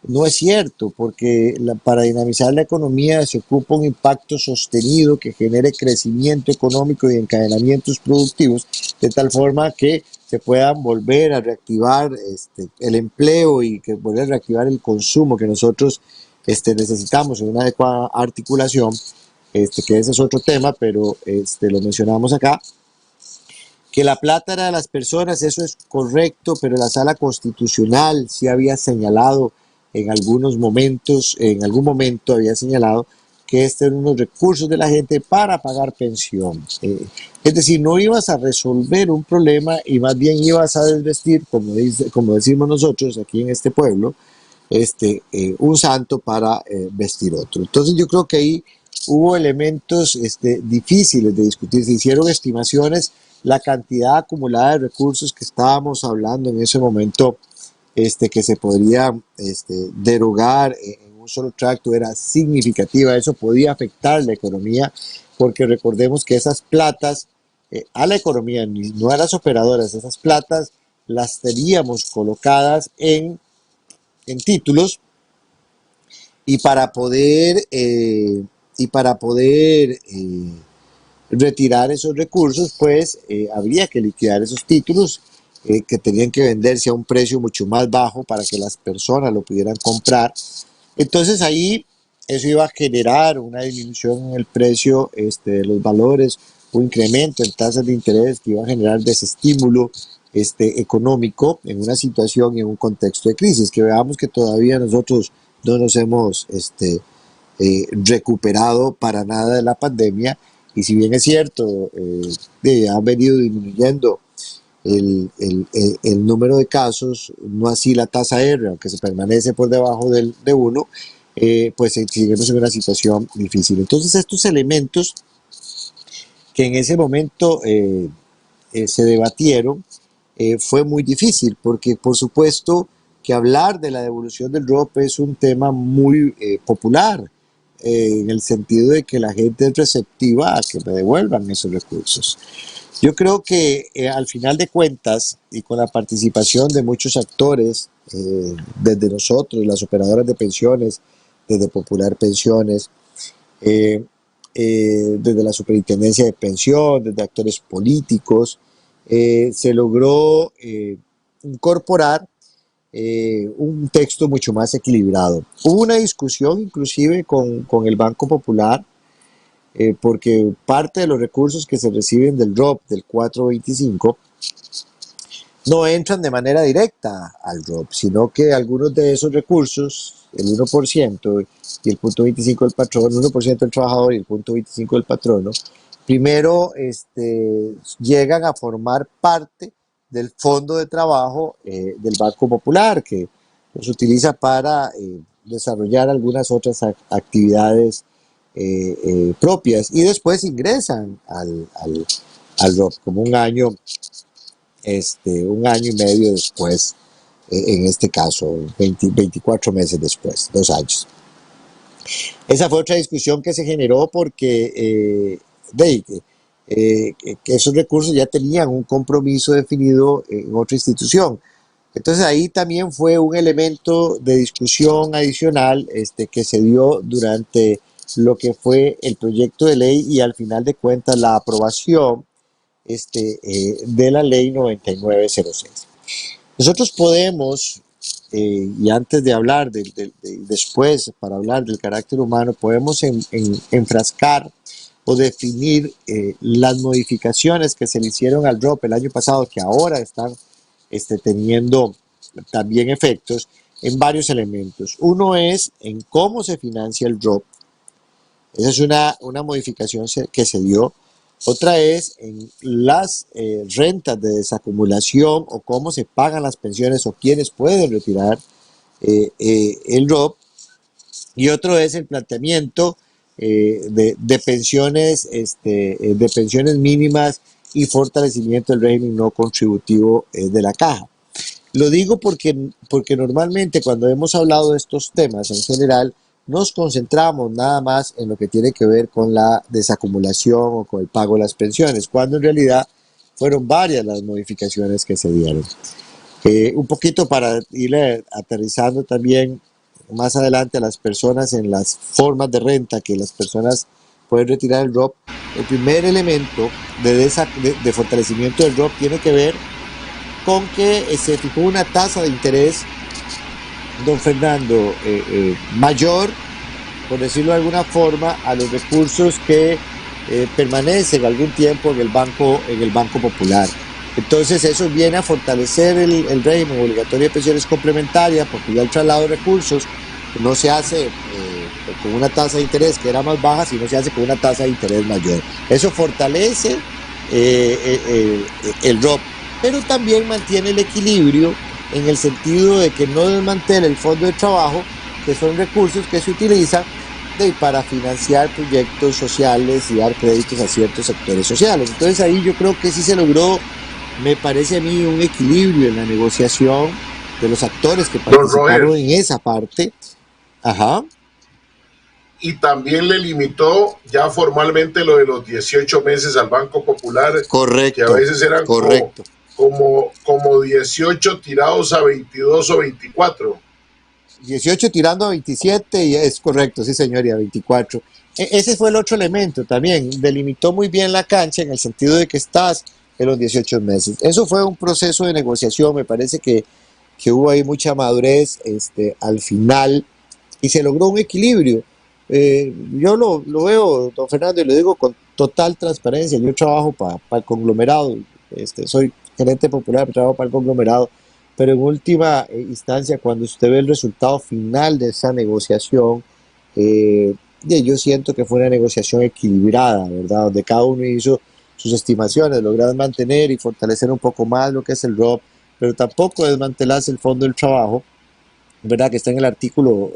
No es cierto, porque para dinamizar la economía se ocupa un impacto sostenido que genere crecimiento económico y encadenamientos productivos, de tal forma que se puedan volver a reactivar el empleo y que volver a reactivar el consumo que nosotros necesitamos en una adecuada articulación, que ese es otro tema, pero lo mencionamos acá. Que la plata era de las personas, eso es correcto, pero la Sala Constitucional sí había señalado en algún momento había señalado que eran unos recursos de la gente para pagar pensión. Es decir, no ibas a resolver un problema y más bien ibas a desvestir, como decimos nosotros aquí en este pueblo, un santo para vestir otro. Entonces yo creo que ahí hubo elementos difíciles de discutir. Se hicieron estimaciones, la cantidad acumulada de recursos que estábamos hablando en ese momento, que se podría derogar en un solo tracto, era significativa. Eso podía afectar la economía, porque recordemos que esas platas a la economía, no a las operadoras, esas platas las teníamos colocadas en títulos, y para poder retirar esos recursos, pues habría que liquidar esos títulos que tenían que venderse a un precio mucho más bajo para que las personas lo pudieran comprar. Entonces ahí eso iba a generar una disminución en el precio de los valores, un incremento en tasas de interés que iba a generar desestímulo económico en una situación y en un contexto de crisis, que veamos que todavía nosotros no nos hemos recuperado para nada de la pandemia, y si bien es cierto, han venido disminuyendo el número de casos, no así la tasa R, aunque se permanece por debajo de 1, pues seguimos en una situación difícil. Entonces estos elementos que en ese momento se debatieron, fue muy difícil, porque por supuesto que hablar de la devolución del ROP es un tema muy popular, en el sentido de que la gente es receptiva a que me devuelvan esos recursos. Yo creo que al final de cuentas, y con la participación de muchos actores, desde nosotros, las operadoras de pensiones, desde Popular Pensiones, desde la Superintendencia de Pensión, desde actores políticos, se logró incorporar un texto mucho más equilibrado. Hubo una discusión inclusive con el Banco Popular, porque parte de los recursos que se reciben del ROP, del 425, no entran de manera directa al ROP, sino que algunos de esos recursos, el 1% y el 0.25 del patrón, el 1% del trabajador y el 0.25 del patrono, primero llegan a formar parte del fondo de trabajo del Banco Popular, que los utiliza para desarrollar algunas otras actividades propias, y después ingresan al ROP como un año y medio después, en este caso 24 meses después, 2 años. Esa fue otra discusión que se generó porque que esos recursos ya tenían un compromiso definido en otra institución. Entonces ahí también fue un elemento de discusión adicional que se dio durante lo que fue el proyecto de ley y al final de cuentas la aprobación de la ley 9906. Nosotros podemos, y antes de hablar, después para hablar del carácter humano, podemos enfrascar o definir las modificaciones que se le hicieron al ROP el año pasado, que ahora están teniendo también efectos en varios elementos. Uno es en cómo se financia el ROP. Esa es una modificación que se dio. Otra es en las rentas de desacumulación, o cómo se pagan las pensiones o quiénes pueden retirar el ROP. Y otro es el planteamiento de pensiones mínimas y fortalecimiento del régimen no contributivo de la caja. Lo digo porque normalmente cuando hemos hablado de estos temas en general nos concentramos nada más en lo que tiene que ver con la desacumulación o con el pago de las pensiones, cuando en realidad fueron varias las modificaciones que se dieron. Un poquito para ir aterrizando también más adelante a las personas en las formas de renta que las personas pueden retirar el ROP. El primer elemento de fortalecimiento del ROP tiene que ver con que se fijó una tasa de interés, don Fernando, mayor, por decirlo de alguna forma, a los recursos que permanecen algún tiempo en el Banco Popular. Entonces eso viene a fortalecer el régimen obligatorio de pensiones complementarias, porque ya el traslado de recursos no se hace con una tasa de interés que era más baja, sino se hace con una tasa de interés mayor. Eso fortalece el ROP, pero también mantiene el equilibrio en el sentido de que no desmantele el fondo de trabajo, que son recursos que se utilizan para financiar proyectos sociales y dar créditos a ciertos sectores sociales. Entonces ahí yo creo que sí se logró, me parece a mí, un equilibrio en la negociación de los actores que participaron en esa parte. Ajá. Y también le limitó ya formalmente lo de los 18 meses al Banco Popular. Correcto. Que a veces eran como 18 tirados a 22 o 24. 18 tirando a 27, y es correcto, sí señor, y a 24. Ese fue el otro elemento también, delimitó muy bien la cancha en el sentido de que estás en los 18 meses. Eso fue un proceso de negociación, me parece que hubo ahí mucha madurez al final y se logró un equilibrio. Yo lo veo, don Fernando, y lo digo con total transparencia. Yo trabajo para el conglomerado, soy gerente popular, trabajo para el conglomerado, pero en última instancia, cuando usted ve el resultado final de esa negociación, yo siento que fue una negociación equilibrada, ¿verdad? Donde cada uno hizo sus estimaciones, lograron mantener y fortalecer un poco más lo que es el ROP, pero tampoco desmantelarse el fondo del trabajo, ¿verdad? Que está en el artículo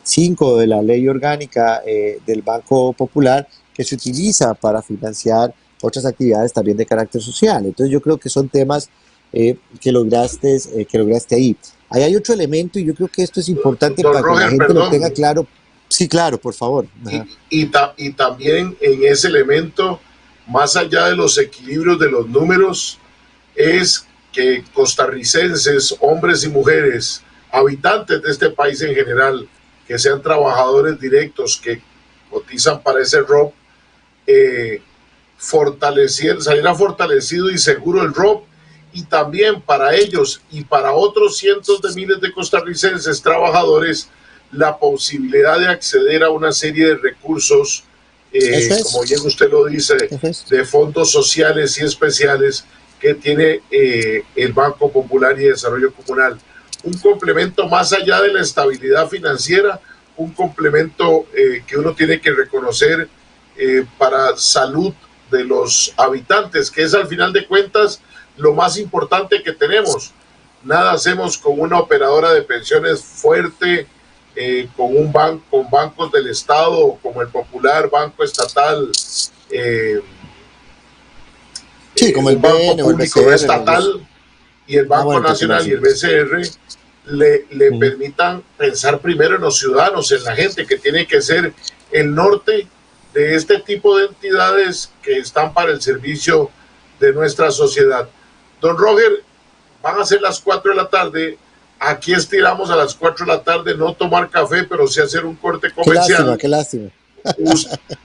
5 de la ley orgánica del Banco Popular, que se utiliza para financiar otras actividades también de carácter social. Entonces yo creo que son temas que lograste ahí. Ahí hay otro elemento y yo creo que esto es importante para que la gente lo tenga claro. Sí, claro, por favor. Y también en ese elemento, más allá de los equilibrios de los números, es que costarricenses, hombres y mujeres, habitantes de este país en general, que sean trabajadores directos, que cotizan para ese ROP, saliera fortalecido y seguro el ROP, y también para ellos y para otros cientos de miles de costarricenses trabajadores la posibilidad de acceder a una serie de recursos, como bien usted lo dice, de fondos sociales y especiales que tiene el Banco Popular y Desarrollo Comunal. Un complemento más allá de la estabilidad financiera, un complemento que uno tiene que reconocer para salud de los habitantes, que es al final de cuentas lo más importante que tenemos. Nada hacemos con una operadora de pensiones fuerte, con bancos del Estado como el Popular, Banco Estatal, como el Banco BN, Público el BCR, Estatal y el Banco Nacional y el BCR le permitan pensar primero en los ciudadanos, en la gente, que tiene que ser el norte de este tipo de entidades que están para el servicio de nuestra sociedad. Don Roger, van a ser las 4 de la tarde. Aquí estiramos a las 4 de la tarde, no tomar café, pero sí hacer un corte comercial. Qué lástima.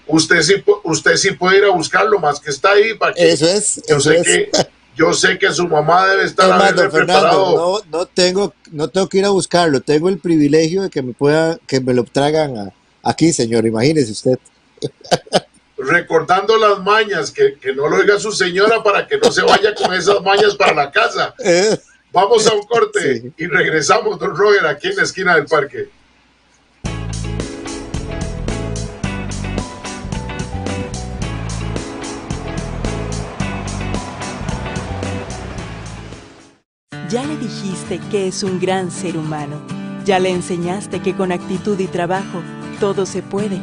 Usted sí puede ir a buscarlo, más que está ahí. Para que, eso es. Yo sé que su mamá debe estar haberle preparado. No tengo que ir a buscarlo. Tengo el privilegio de que me lo traigan aquí, señor. Imagínese usted. Recordando las mañas, que no lo oiga su señora para que no se vaya con esas mañas para la casa. Vamos a un corte y regresamos, don Roger, aquí en la esquina del parque. Ya le dijiste que es un gran ser humano. Ya le enseñaste que con actitud y trabajo todo se puede.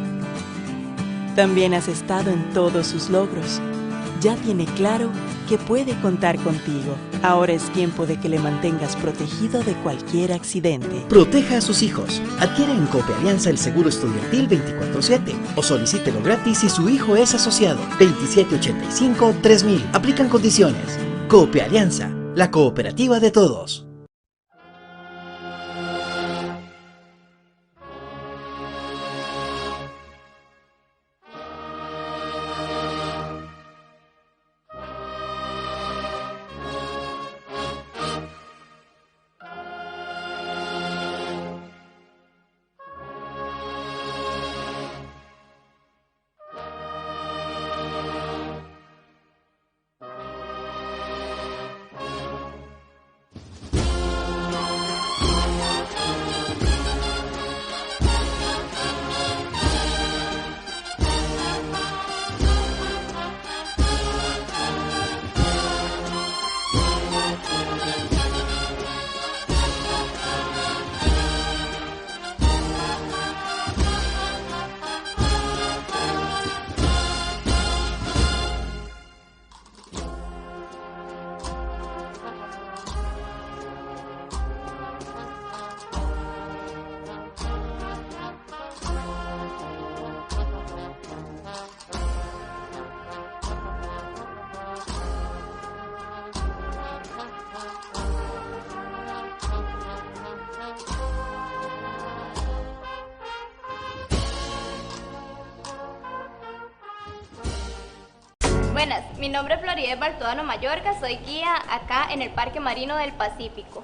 También has estado en todos sus logros. Ya tiene claro que puede contar contigo. Ahora es tiempo de que le mantengas protegido de cualquier accidente. Proteja a sus hijos. Adquiere en Cooperianza el seguro estudiantil 24/7 o solicítelo gratis si su hijo es asociado. 2785-3000. Aplican condiciones. Cooperianza, la cooperativa de todos. Buenas, mi nombre es Floride Baltodano Mayorga, soy guía acá en el Parque Marino del Pacífico.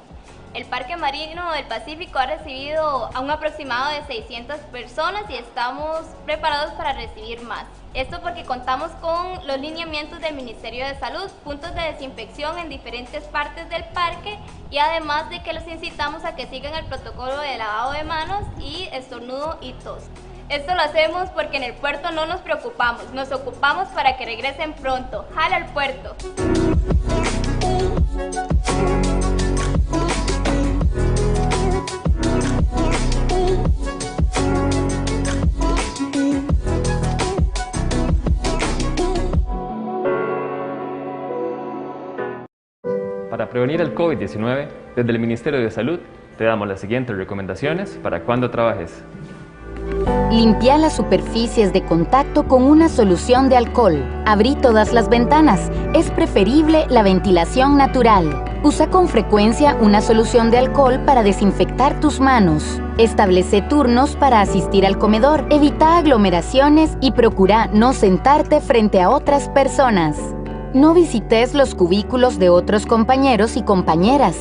El Parque Marino del Pacífico ha recibido a un aproximado de 600 personas y estamos preparados para recibir más. Esto porque contamos con los lineamientos del Ministerio de Salud, puntos de desinfección en diferentes partes del parque y además de que los incitamos a que sigan el protocolo de lavado de manos y estornudo y tos. Esto lo hacemos porque en el puerto no nos preocupamos, nos ocupamos para que regresen pronto. ¡Jala al puerto! Para prevenir el COVID-19, desde el Ministerio de Salud te damos las siguientes recomendaciones para cuando trabajes. Limpia las superficies de contacto con una solución de alcohol. Abrí todas las ventanas. Es preferible la ventilación natural. Usa con frecuencia una solución de alcohol para desinfectar tus manos. Establece turnos para asistir al comedor. Evita aglomeraciones y procura no sentarte frente a otras personas. No visites los cubículos de otros compañeros y compañeras.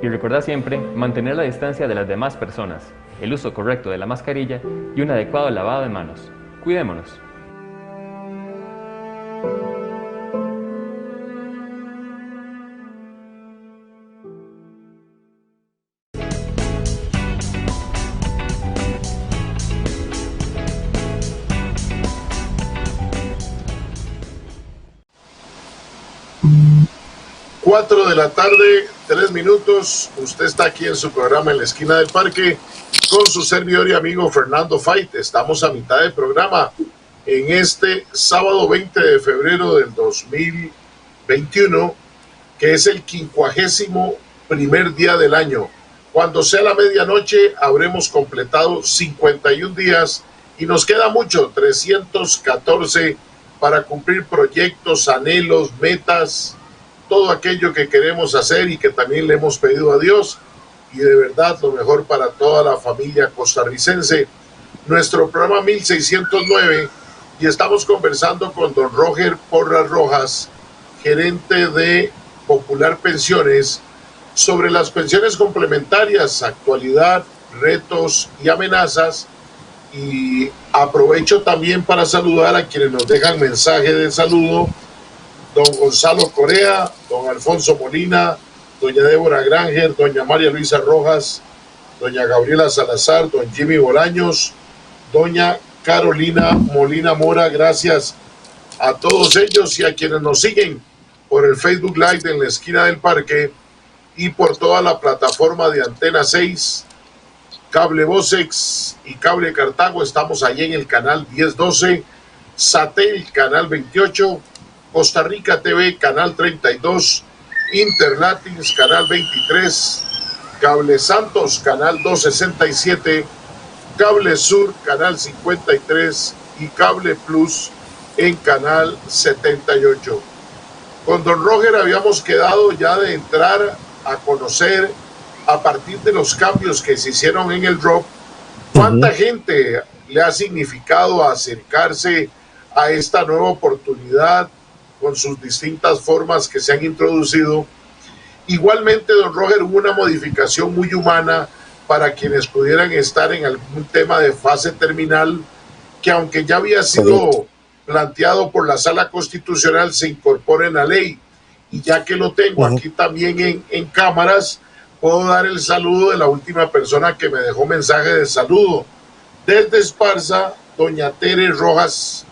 Y recuerda siempre mantener la distancia de las demás personas, el uso correcto de la mascarilla y un adecuado lavado de manos. Cuidémonos. Cuatro de la tarde, 3 minutos. Usted está aquí en su programa En la Esquina del Parque con su servidor y amigo Fernando Fait. Estamos a mitad del programa en este sábado 20 de febrero del 2021, que es el 51º día del año. Cuando sea la medianoche habremos completado 51 días y nos queda mucho, 314 para cumplir proyectos, anhelos, metas, todo aquello que queremos hacer y que también le hemos pedido a Dios, y de verdad lo mejor para toda la familia costarricense. Nuestro programa 1609, y estamos conversando con don Roger Porras Rojas, gerente de Popular Pensiones, sobre las pensiones complementarias, actualidad, retos y amenazas. Y aprovecho también para saludar a quienes nos dejan mensaje de saludo: don Gonzalo Corea, don Alfonso Molina, doña Débora Granger, doña María Luisa Rojas, doña Gabriela Salazar, don Jimmy Bolaños, doña Carolina Molina Mora. Gracias a todos ellos y a quienes nos siguen por el Facebook Live de En la Esquina del Parque y por toda la plataforma de Antena 6, Cable Vocex y Cable Cartago. Estamos ahí en el canal 1012, Satel canal 28, Costa Rica TV canal 32, Interlatins canal 23, Cable Santos canal 267, Cable Sur canal 53 y Cable Plus en canal 78. Con don Roger habíamos quedado ya de entrar a conocer, a partir de los cambios que se hicieron en el drop, cuánta gente le ha significado acercarse a esta nueva oportunidad con sus distintas formas que se han introducido. Igualmente, don Roger, hubo una modificación muy humana para quienes pudieran estar en algún tema de fase terminal, que aunque ya había sido planteado por la Sala Constitucional, se incorpora en la ley. Y ya que lo tengo aquí también en cámaras, puedo dar el saludo de la última persona que me dejó mensaje de saludo. Desde Esparza, doña Tere Rojas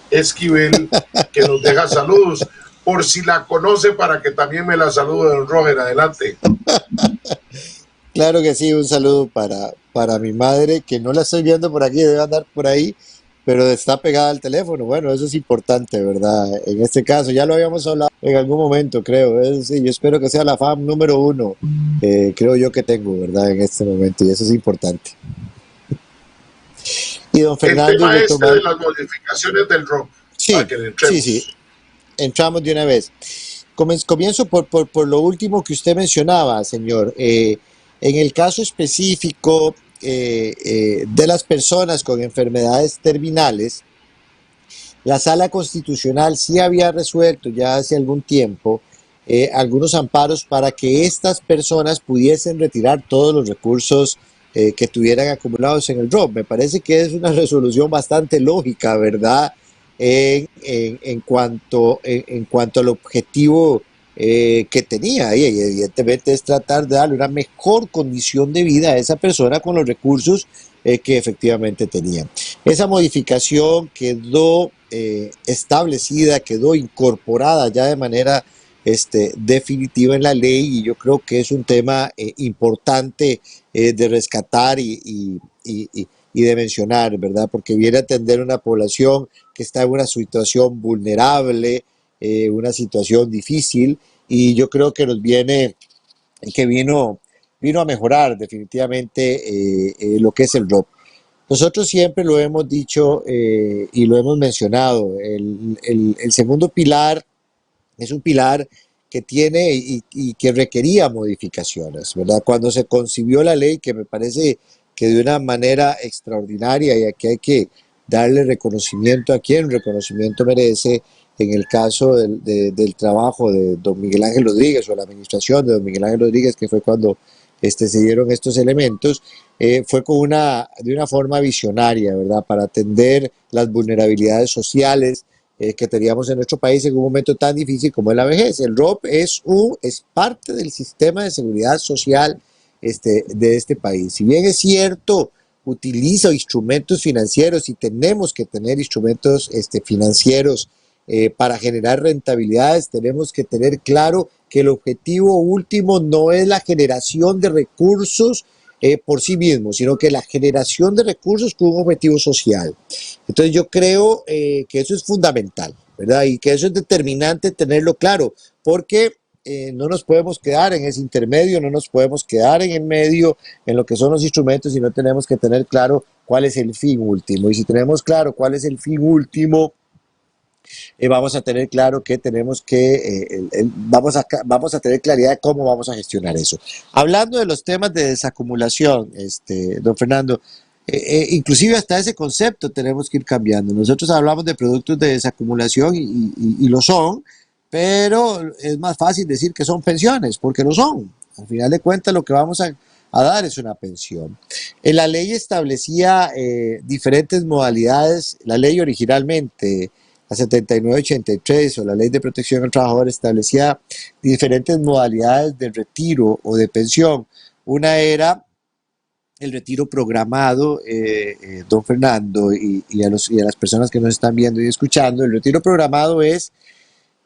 Esquivel, que nos deja saludos, por si la conoce, para que también me la salude don Roger. Adelante. Claro que sí, un saludo para mi madre, que no la estoy viendo por aquí, debe andar por ahí, pero está pegada al teléfono. Bueno, eso es importante, ¿verdad? En este caso, ya lo habíamos hablado en algún momento, creo. Sí, yo espero que sea la fan número 1, creo yo que tengo, ¿verdad? En este momento, y eso es importante. Y don Fernando, el tema de las modificaciones del ROP. Sí, entramos de una vez. Comienzo por lo último que usted mencionaba, señor. En el caso específico de las personas con enfermedades terminales, la Sala Constitucional sí había resuelto ya hace algún tiempo algunos amparos para que estas personas pudiesen retirar todos los recursos que tuvieran acumulados en el ROP. Me parece que es una resolución bastante lógica, ¿verdad? En cuanto al objetivo que tenía, y evidentemente es tratar de darle una mejor condición de vida a esa persona con los recursos que efectivamente tenía. Esa modificación quedó establecida, quedó incorporada ya de manera definitiva en la ley, y yo creo que es un tema importante de rescatar y de mencionar, ¿verdad? Porque viene a atender una población que está en una situación vulnerable, una situación difícil, y yo creo que vino a mejorar definitivamente lo que es el ROP. Nosotros siempre lo hemos dicho y lo hemos mencionado, el segundo pilar es un pilar que tiene y que requería modificaciones, ¿verdad? Cuando se concibió la ley, que me parece que de una manera extraordinaria, y aquí hay que darle reconocimiento a quien reconocimiento merece, en el caso del trabajo de don Miguel Ángel Rodríguez, o la administración de don Miguel Ángel Rodríguez, que fue cuando se dieron estos elementos, fue de una forma visionaria, ¿verdad? Para atender las vulnerabilidades sociales que teníamos en nuestro país en un momento tan difícil como es la vejez. El ROP es parte del sistema de seguridad social de este país. Si bien es cierto, utiliza instrumentos financieros, y tenemos que tener instrumentos financieros para generar rentabilidades, tenemos que tener claro que el objetivo último no es la generación de recursos por sí mismo, sino que la generación de recursos con un objetivo social. Entonces yo creo que eso es fundamental, ¿verdad? Y que eso es determinante tenerlo claro, porque no nos podemos quedar en ese intermedio, no nos podemos quedar en el medio, en lo que son los instrumentos, sino tenemos que tener claro cuál es el fin último. Y si tenemos claro cuál es el fin último, vamos a tener claro que tenemos que, vamos a tener claridad de cómo vamos a gestionar eso. Hablando de los temas de desacumulación, don Fernando, inclusive hasta ese concepto tenemos que ir cambiando. Nosotros hablamos de productos de desacumulación y lo son, pero es más fácil decir que son pensiones, porque lo son. Al final de cuentas, lo que vamos a dar es una pensión. La ley establecía diferentes modalidades. La ley originalmente, la 7983, o la Ley de Protección al Trabajador, establecía diferentes modalidades de retiro o de pensión. Una era el retiro programado, don Fernando, y a las personas que nos están viendo y escuchando. El retiro programado es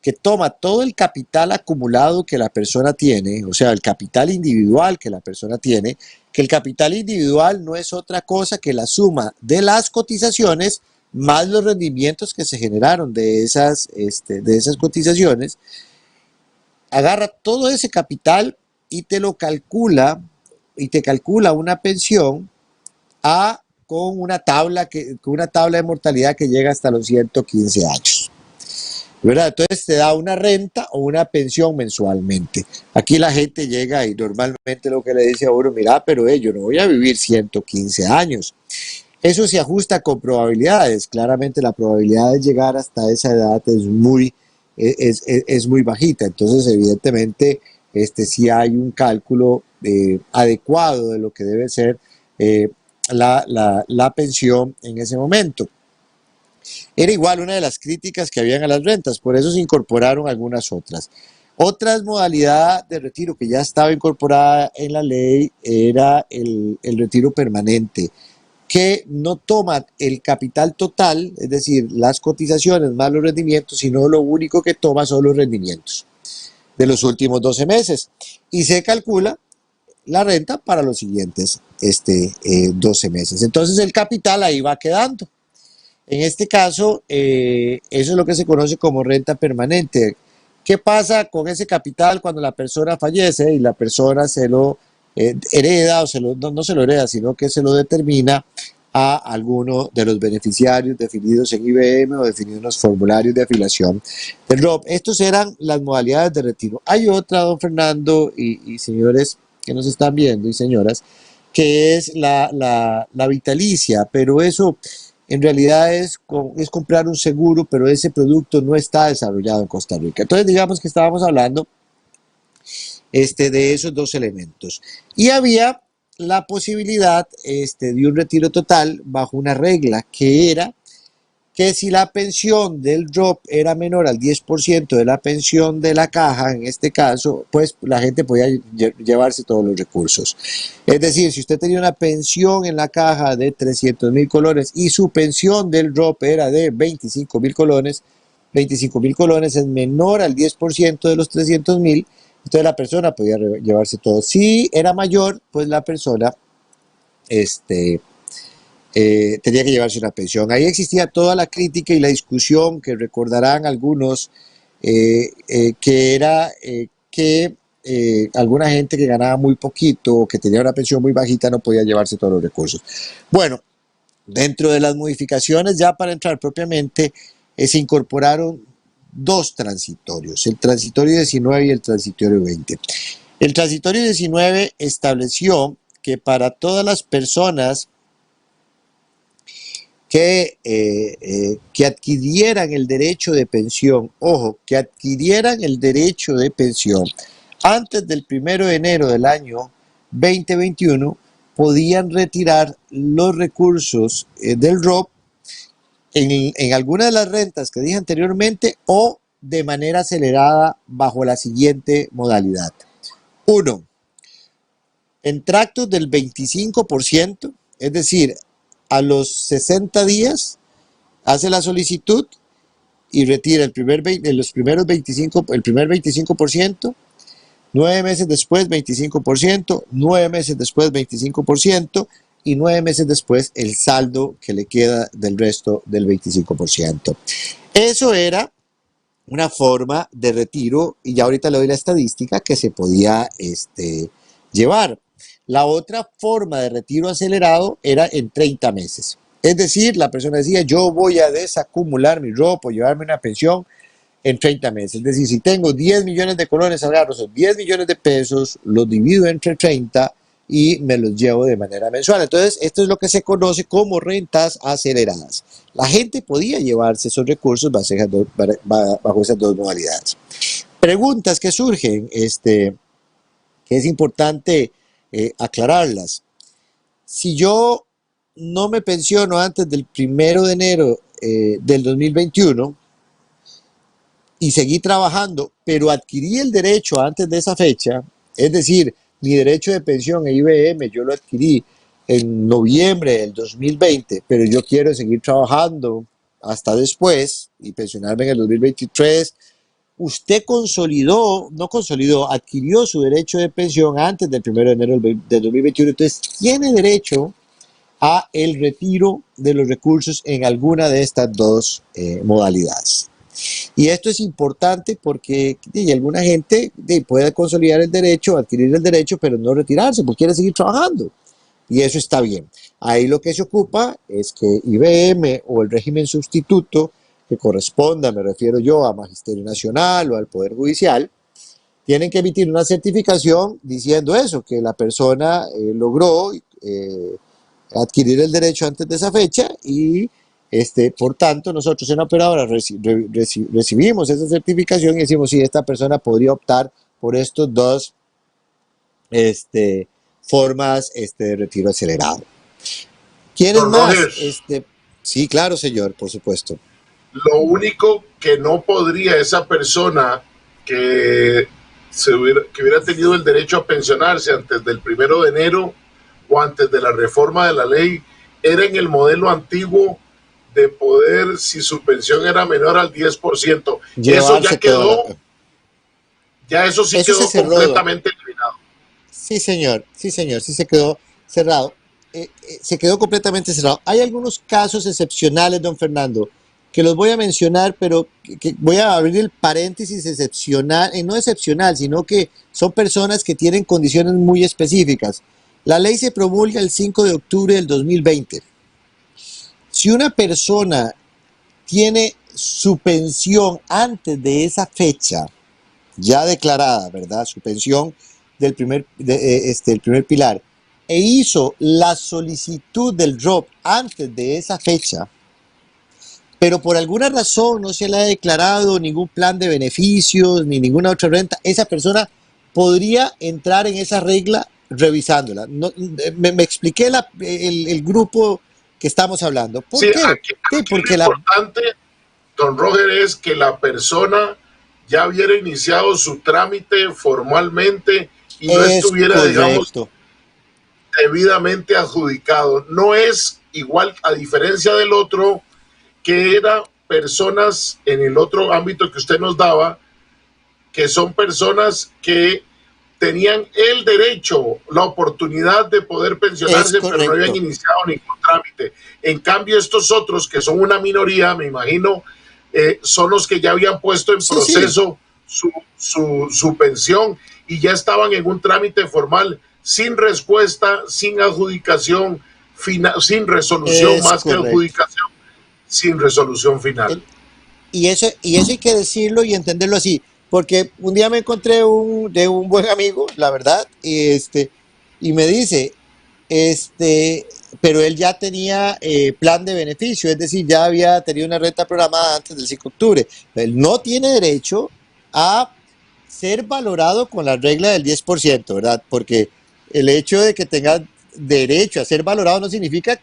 que toma todo el capital acumulado que la persona tiene, o sea, el capital individual que la persona tiene, que el capital individual no es otra cosa que la suma de las cotizaciones más los rendimientos que se generaron de esas cotizaciones. Agarra todo ese capital y te lo calcula, y te calcula una pensión con una tabla de mortalidad que llega hasta los 115 años. ¿Verdad? Entonces te da una renta o una pensión mensualmente. Aquí la gente llega y normalmente lo que le dice a uno, mira, pero yo no voy a vivir 115 años. Eso se ajusta con probabilidades. Claramente la probabilidad de llegar hasta esa edad es muy bajita. Entonces, evidentemente, sí hay un cálculo adecuado de lo que debe ser la pensión en ese momento. Era igual una de las críticas que habían a las rentas, por eso se incorporaron algunas otras. Otra modalidad de retiro que ya estaba incorporada en la ley era el retiro permanente, que no toma el capital total, es decir, las cotizaciones más los rendimientos, sino lo único que toma son los rendimientos de los últimos 12 meses. Y se calcula la renta para los siguientes 12 meses. Entonces el capital ahí va quedando. En este caso, eso es lo que se conoce como renta permanente. ¿Qué pasa con ese capital cuando la persona fallece y la persona se lo hereda, o no se lo hereda, sino que se lo determina a alguno de los beneficiarios definidos en IBM o definidos en los formularios de afiliación del ROP? Estos eran las modalidades de retiro. Hay otra, don Fernando y señores que nos están viendo y señoras, que es la vitalicia, pero eso en realidad es comprar un seguro, pero ese producto no está desarrollado en Costa Rica. Entonces, digamos que estábamos hablando de esos dos elementos. Y había la posibilidad de un retiro total bajo una regla que era que si la pensión del ROP era menor al 10% de la pensión de la caja, en este caso, pues la gente podía llevarse todos los recursos. Es decir, si usted tenía una pensión en la caja de 300.000 colones y su pensión del ROP era de 25.000 colones, 25.000 colones es menor al 10% de los 300.000, entonces la persona podía llevarse todo. Si era mayor, pues la persona tenía que llevarse una pensión. Ahí existía toda la crítica y la discusión que recordarán algunos, que era que alguna gente que ganaba muy poquito o que tenía una pensión muy bajita no podía llevarse todos los recursos. Bueno, dentro de las modificaciones, ya para entrar propiamente, se incorporaron dos transitorios, el transitorio 19 y el transitorio 20. El transitorio 19 estableció que para todas las personas que adquirieran el derecho de pensión, ojo, que adquirieran el derecho de pensión antes del 1 de enero del año 2021, podían retirar los recursos del ROP en alguna de las rentas que dije anteriormente o de manera acelerada bajo la siguiente modalidad. 1. En tractos del 25%, es decir, a los 60 días hace la solicitud y retira el primer 25%, 9 meses después 25%, 9 meses después 25% y 9 meses después el saldo que le queda del resto del 25%. Eso era una forma de retiro, y ya ahorita le doy la estadística que se podía llevar. La otra forma de retiro acelerado era en 30 meses. Es decir, la persona decía, yo voy a desacumular mi ropa o llevarme una pensión en 30 meses. Es decir, si tengo 10 millones de colones, agarro esos 10 millones de pesos, los divido entre 30 y me los llevo de manera mensual. Entonces, esto es lo que se conoce como rentas aceleradas. La gente podía llevarse esos recursos bajo esas dos modalidades. Preguntas que surgen, que es importante aclararlas. Si yo no me pensiono antes del 1 de enero del 2021 y seguí trabajando, pero adquirí el derecho antes de esa fecha, es decir, mi derecho de pensión e IBM yo lo adquirí en noviembre del 2020, pero yo quiero seguir trabajando hasta después y pensionarme en el 2023, usted adquirió su derecho de pensión antes del 1 de enero del 2021, entonces tiene derecho a el retiro de los recursos en alguna de estas dos modalidades. Y esto es importante porque alguna gente puede consolidar el derecho, adquirir el derecho, pero no retirarse porque quiere seguir trabajando. Y eso está bien. Ahí lo que se ocupa es que IBM o el régimen sustituto que corresponda, me refiero yo a Magisterio Nacional o al Poder Judicial, tienen que emitir una certificación diciendo eso, que la persona logró adquirir el derecho antes de esa fecha y por tanto nosotros en la operadora recibimos esa certificación y decimos si esta persona podría optar por estos dos formas de retiro acelerado. ¿Quiénes más? Sí, claro, señor, por supuesto. Lo único que no podría esa persona que hubiera tenido el derecho a pensionarse antes del 1 de enero o antes de la reforma de la ley era en el modelo antiguo de poder, si su pensión era menor al 10%. Eso ya quedó, eso quedó completamente eliminado. Sí, señor, sí se quedó cerrado. Se quedó completamente cerrado. Hay algunos casos excepcionales, don Fernando, que los voy a mencionar, pero que voy a abrir el paréntesis excepcional, no excepcional, sino que son personas que tienen condiciones muy específicas. La ley se promulga el 5 de octubre del 2020. Si una persona tiene su pensión antes de esa fecha, ya declarada, ¿verdad? Su pensión del el primer pilar, e hizo la solicitud del ROP antes de esa fecha, pero por alguna razón no se le ha declarado ningún plan de beneficios ni ninguna otra renta, esa persona podría entrar en esa regla revisándola. No, me expliqué el grupo que estamos hablando. ¿Por sí, qué? Aquí Porque lo importante, don Roger, es que la persona ya hubiera iniciado su trámite formalmente y no estuviera, correcto, digamos, debidamente adjudicado. No es igual, a diferencia del otro, que era personas en el otro ámbito que usted nos daba, que son personas que tenían el derecho, la oportunidad de poder pensionarse, pero no habían iniciado ningún trámite. En cambio, estos otros, que son una minoría, me imagino, son los que ya habían puesto en proceso su pensión y ya estaban en un trámite formal, sin respuesta, sin adjudicación final, sin resolución, más que adjudicación, sin resolución final. Y eso hay que decirlo y entenderlo así, porque un día me encontré de un buen amigo, la verdad, y me dice, pero él ya tenía plan de beneficio, es decir, ya había tenido una renta programada antes del 5 de octubre. Él no tiene derecho a ser valorado con la regla del 10%, ¿verdad? Porque el hecho de que tengas derecho a ser valorado no significa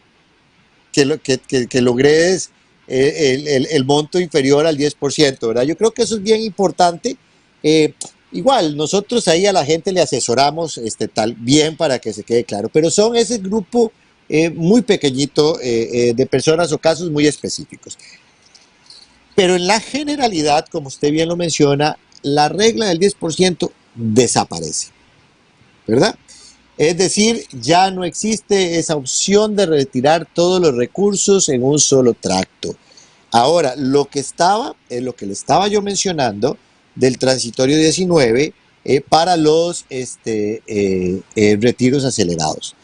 que logres el monto inferior al 10%, ¿verdad? Yo creo que eso es bien importante. Igual, nosotros ahí a la gente le asesoramos bien para que se quede claro, pero son ese grupo muy pequeñito de personas o casos muy específicos. Pero en la generalidad, como usted bien lo menciona, la regla del 10% desaparece, ¿verdad? Es decir, ya no existe esa opción de retirar todos los recursos en un solo tracto. Ahora, lo que estaba, es lo que le estaba yo mencionando del transitorio 19 para los retiros acelerados.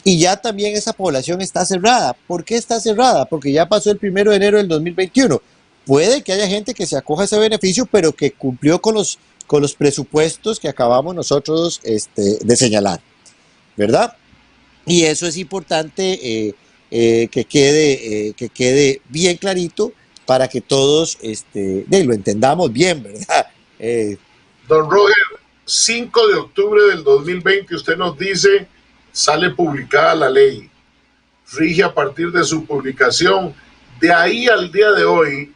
Y ya también esa población está cerrada. ¿Por qué está cerrada? Porque ya pasó el 1 de enero del 2021. Puede que haya gente que se acoja a ese beneficio, pero que cumplió con los presupuestos que acabamos nosotros de señalar, ¿verdad? Y eso es importante que quede bien clarito para que todos lo entendamos bien, ¿verdad? Don Roger, 5 de octubre del 2020, usted nos dice, sale publicada la ley, rige a partir de su publicación. De ahí al día de hoy,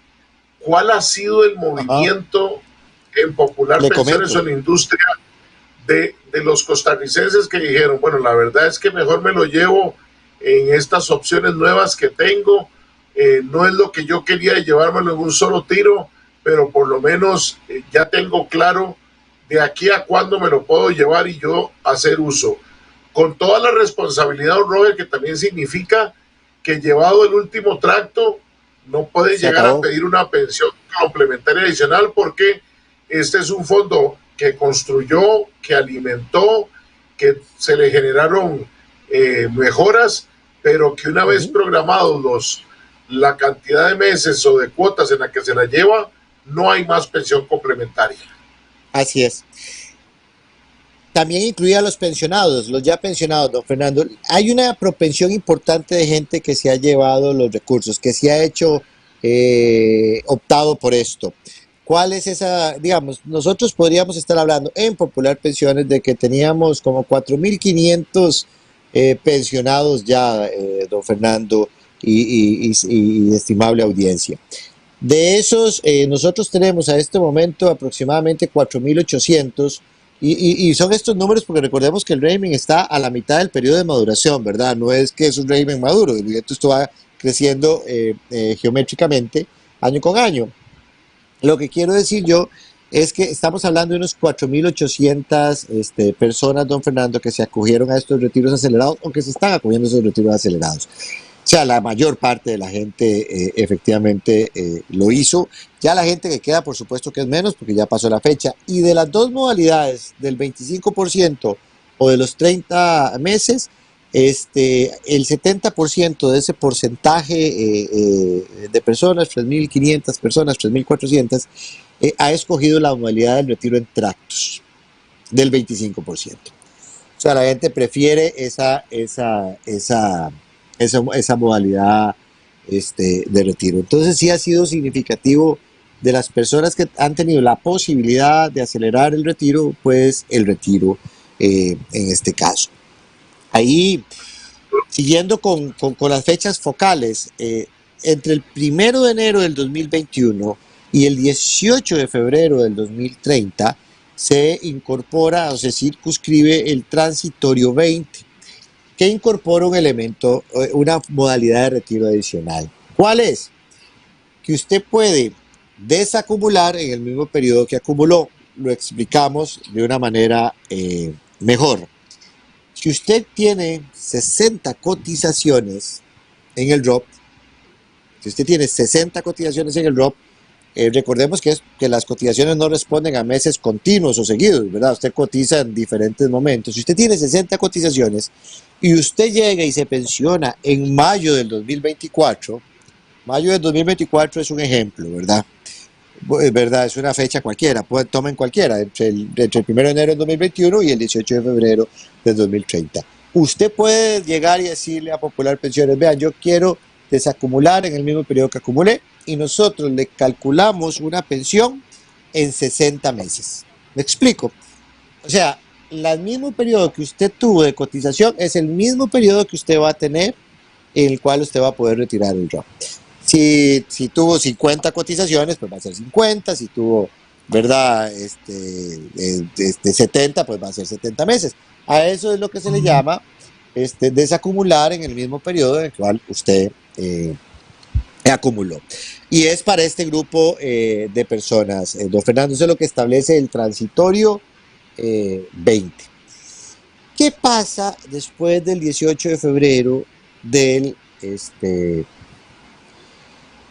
¿cuál ha sido el movimiento en Popular Pensiones o en la industria de los costarricenses que dijeron, bueno, la verdad es que mejor me lo llevo en estas opciones nuevas que tengo, no es lo que yo quería llevármelo en un solo tiro, pero por lo menos ya tengo claro de aquí a cuándo me lo puedo llevar y yo hacer uso? Con toda la responsabilidad, Roger, que también significa que llevado el último tracto, no puede llegar a pedir una pensión complementaria adicional porque este es un fondo que construyó, que alimentó, que se le generaron mejoras, pero que una vez programados la cantidad de meses o de cuotas en la que se la lleva, no hay más pensión complementaria. Así es. También incluía a los pensionados, los ya pensionados, don Fernando. Hay una propensión importante de gente que se ha llevado los recursos, que se ha hecho optado por esto. ¿Cuál es esa? Digamos, nosotros podríamos estar hablando en Popular Pensiones de que teníamos como 4.500 pensionados ya, don Fernando, y estimable audiencia. De esos, nosotros tenemos a este momento aproximadamente 4.800, y son estos números porque recordemos que el régimen está a la mitad del periodo de maduración, ¿verdad? No es que es un régimen maduro, esto va creciendo geométricamente año con año. Lo que quiero decir yo es que estamos hablando de unos 4.800 personas, don Fernando, que se acogieron a estos retiros acelerados o que se están acogiendo a esos retiros acelerados. O sea, la mayor parte de la gente efectivamente lo hizo. Ya la gente que queda, por supuesto que es menos, porque ya pasó la fecha. Y de las dos modalidades, del 25% o de los 30 meses, el 70% de ese porcentaje de personas, 3.500 personas, 3.400, ha escogido la modalidad del retiro en tractos, del 25%. O sea, la gente prefiere esa modalidad de retiro. Entonces sí ha sido significativo de las personas que han tenido la posibilidad de acelerar el retiro, pues el retiro en este caso. Ahí, siguiendo con las fechas focales, entre el 1 de enero del 2021 y el 18 de febrero del 2030 se incorpora o se circunscribe el transitorio 20, que incorpora un elemento, una modalidad de retiro adicional. ¿Cuál es? Que usted puede desacumular en el mismo periodo que acumuló. Lo explicamos de una manera mejor. Si usted tiene 60 cotizaciones en el ROP, recordemos que las cotizaciones no responden a meses continuos o seguidos, ¿verdad? Usted cotiza en diferentes momentos. Si usted tiene 60 cotizaciones y usted llega y se pensiona en mayo del 2024, mayo del 2024 es un ejemplo, ¿verdad? Es una fecha cualquiera, tomen cualquiera, entre el 1 de enero del 2021 y el 18 de febrero del 2030. Usted puede llegar y decirle a Popular Pensiones, vean, yo quiero desacumular en el mismo periodo que acumulé, y nosotros le calculamos una pensión en 60 meses. ¿Me explico? O sea, el mismo periodo que usted tuvo de cotización es el mismo periodo que usted va a tener en el cual usted va a poder retirar el ROP. Si tuvo 50 cotizaciones, pues va a ser 50. Si tuvo, ¿verdad? 70, pues va a ser 70 meses. A eso es lo que se le llama desacumular en el mismo periodo en el cual usted acumuló. Y es para este grupo de personas, don Fernando, eso es lo que establece el transitorio 20. ¿Qué pasa después del 18 de febrero del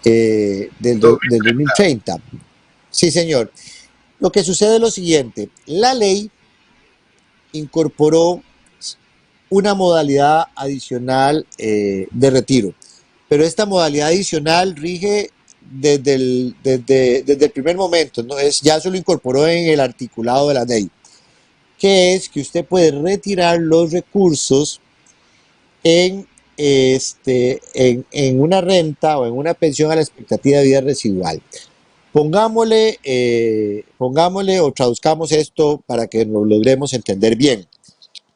2030? Sí, señor. Lo que sucede es lo siguiente. La ley incorporó una modalidad adicional de retiro, pero esta modalidad adicional rige desde el primer momento, ¿no? Ya se lo incorporó en el articulado de la ley, que es que usted puede retirar los recursos en una renta o en una pensión a la expectativa de vida residual. Pongámosle o traduzcamos esto para que lo logremos entender bien.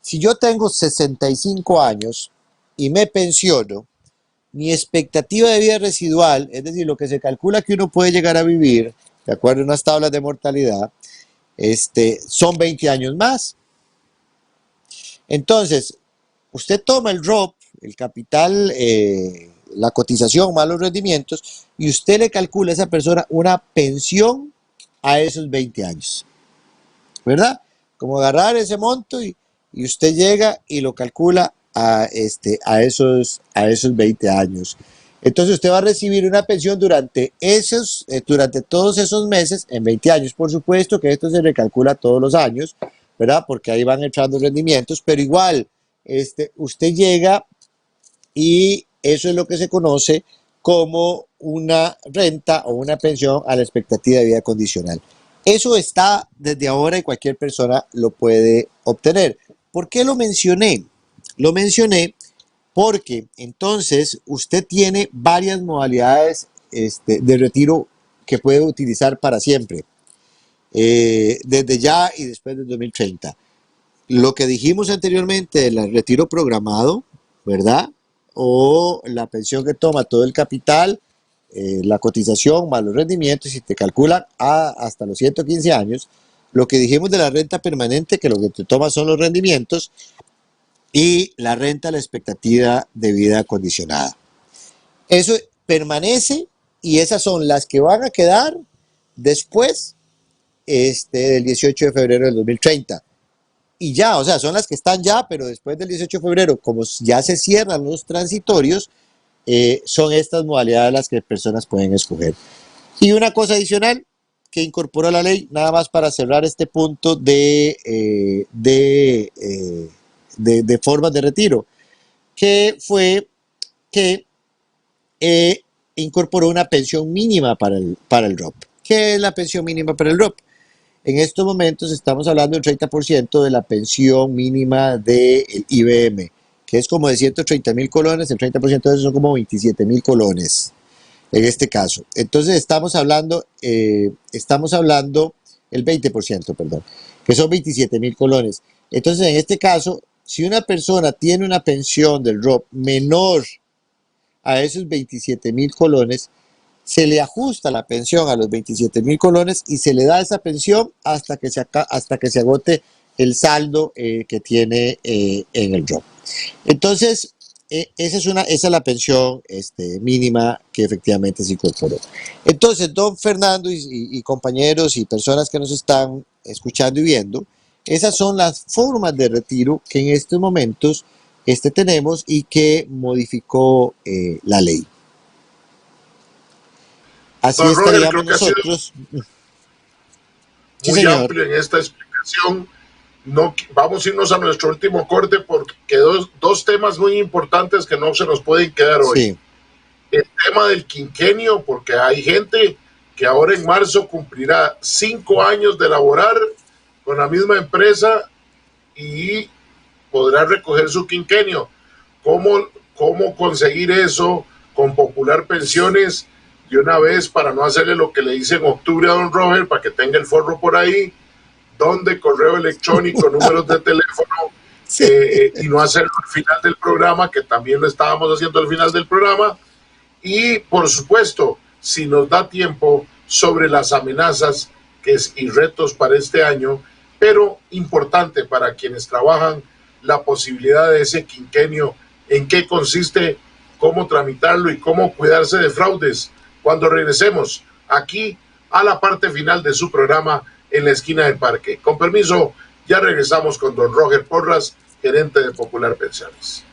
Si yo tengo 65 años y me pensiono, mi expectativa de vida residual, es decir, lo que se calcula que uno puede llegar a vivir, de acuerdo a unas tablas de mortalidad, son 20 años más. Entonces, usted toma el ROP, el capital, la cotización más los rendimientos, y usted le calcula a esa persona una pensión a esos 20 años, ¿verdad? Como agarrar ese monto y usted llega y lo calcula a esos 20 años. Entonces usted va a recibir una pensión durante todos esos meses, en 20 años. Por supuesto que esto se recalcula todos los años, ¿verdad? Porque ahí van entrando rendimientos, pero igual, usted llega y eso es lo que se conoce como una renta o una pensión a la expectativa de vida condicional. Eso está desde ahora y cualquier persona lo puede obtener. ¿Por qué lo mencioné? Lo mencioné porque entonces usted tiene varias modalidades de retiro que puede utilizar para siempre, desde ya y después del 2030. Lo que dijimos anteriormente del retiro programado, ¿verdad? O la pensión que toma todo el capital, la cotización más los rendimientos, y te calculan hasta los 115 años. Lo que dijimos de la renta permanente, que lo que te toma son los rendimientos, y la renta a la expectativa de vida condicionada. Eso permanece y esas son las que van a quedar después del 18 de febrero del 2030. Y ya, o sea, son las que están ya, pero después del 18 de febrero, como ya se cierran los transitorios, son estas modalidades las que personas pueden escoger. Y una cosa adicional que incorporó la ley, nada más para cerrar este punto de formas de retiro, que fue que incorporó una pensión mínima para el ROP. ¿Qué es la pensión mínima para el ROP? En estos momentos estamos hablando del 30% de la pensión mínima del IBM, que es como de 130.000 colones, el 30% de eso son como 27.000 colones en este caso. Entonces estamos hablando el 20%, perdón, que son 27.000 colones. Entonces en este caso, si una persona tiene una pensión del ROP menor a esos 27.000 colones, se le ajusta la pensión a los 27.000 colones y se le da esa pensión hasta que se agote el saldo que tiene en el ROP. Entonces, esa es la pensión mínima que efectivamente se incorporó. Entonces, don Fernando y compañeros y personas que nos están escuchando y viendo, esas son las formas de retiro que en estos momentos tenemos y que modificó la ley. Así Don Roger, estaríamos nosotros. Sí, muy señor. amplio en esta explicación. No, vamos a irnos a nuestro último corte porque dos temas muy importantes que no se nos pueden quedar hoy. Sí. El tema del quinquenio, porque hay gente que ahora en marzo cumplirá 5 años de laborar con la misma empresa y podrá recoger su quinquenio. ¿Cómo conseguir eso con Popular Pensiones de una vez para no hacerle lo que le dice en octubre a don Roger, para que tenga el forro por ahí? Donde correo electrónico, números de teléfono, y no hacerlo al final del programa, que también lo estábamos haciendo al final del programa. Y por supuesto, si nos da tiempo, sobre las amenazas y retos para este año, pero importante para quienes trabajan, la posibilidad de ese quinquenio, en qué consiste, cómo tramitarlo y cómo cuidarse de fraudes. Cuando regresemos aquí a la parte final de su programa, En la Esquina del Parque. Con permiso, ya regresamos con don Roger Porras, gerente de Popular Pensiones.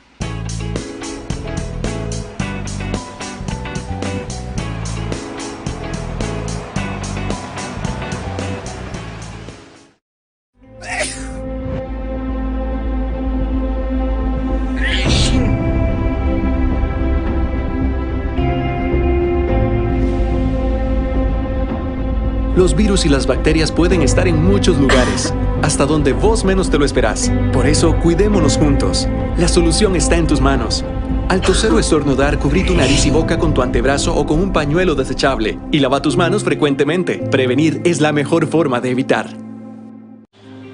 Los virus y las bacterias pueden estar en muchos lugares, hasta donde vos menos te lo esperás. Por eso, cuidémonos juntos. La solución está en tus manos. Al toser o estornudar, cubrí tu nariz y boca con tu antebrazo o con un pañuelo desechable. Y lava tus manos frecuentemente. Prevenir es la mejor forma de evitar.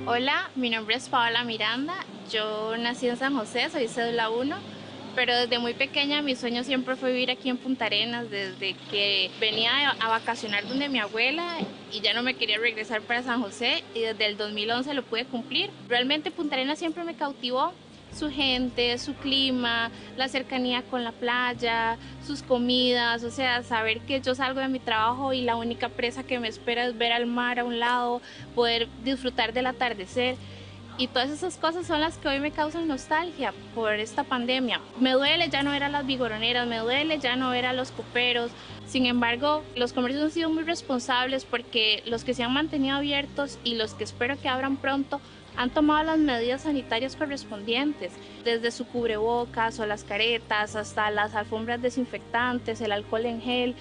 Hola, mi nombre es Paola Miranda. Yo nací en San José, soy cédula 1. Pero desde muy pequeña mi sueño siempre fue vivir aquí en Punta Arenas, desde que venía a vacacionar donde mi abuela y ya no me quería regresar para San José, y desde el 2011 lo pude cumplir. Realmente Punta Arenas siempre me cautivó, su gente, su clima, la cercanía con la playa, sus comidas, o sea, saber que yo salgo de mi trabajo y la única presa que me espera es ver al mar a un lado, poder disfrutar del atardecer. Y todas esas cosas son las que hoy me causan nostalgia por esta pandemia. Me duele ya no ver a las vigoroneras, me duele ya no ver a los coperos. Sin embargo, los comercios han sido muy responsables porque los que se han mantenido abiertos y los que espero que abran pronto han tomado las medidas sanitarias correspondientes, desde su cubrebocas o las caretas hasta las alfombras desinfectantes, el alcohol en gel,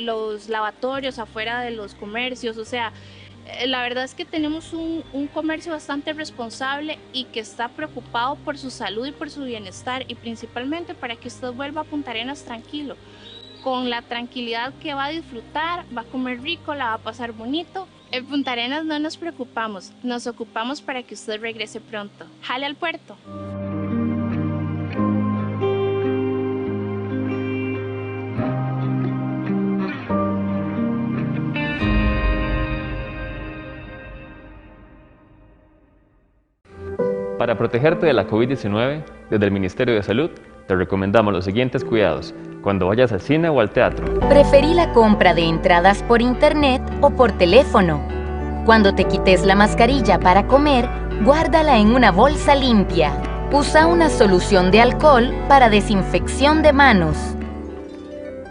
los lavatorios afuera de los comercios, o sea, la verdad es que tenemos un comercio bastante responsable y que está preocupado por su salud y por su bienestar, y principalmente para que usted vuelva a Punta Arenas tranquilo, con la tranquilidad que va a disfrutar, va a comer rico, la va a pasar bonito. En Punta Arenas no nos preocupamos, nos ocupamos para que usted regrese pronto. ¡Jale al puerto! Para protegerte de la COVID-19, desde el Ministerio de Salud, te recomendamos los siguientes cuidados cuando vayas al cine o al teatro. Preferí la compra de entradas por internet o por teléfono. Cuando te quites la mascarilla para comer, guárdala en una bolsa limpia. Usa una solución de alcohol para desinfección de manos.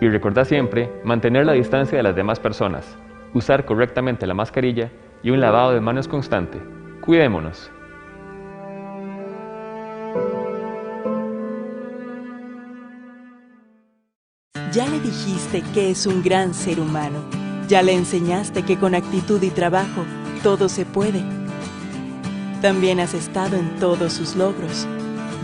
Y recordá siempre mantener la distancia de las demás personas, usar correctamente la mascarilla y un lavado de manos constante. Cuidémonos. Ya le dijiste que es un gran ser humano. Ya le enseñaste que con actitud y trabajo todo se puede. También has estado en todos sus logros.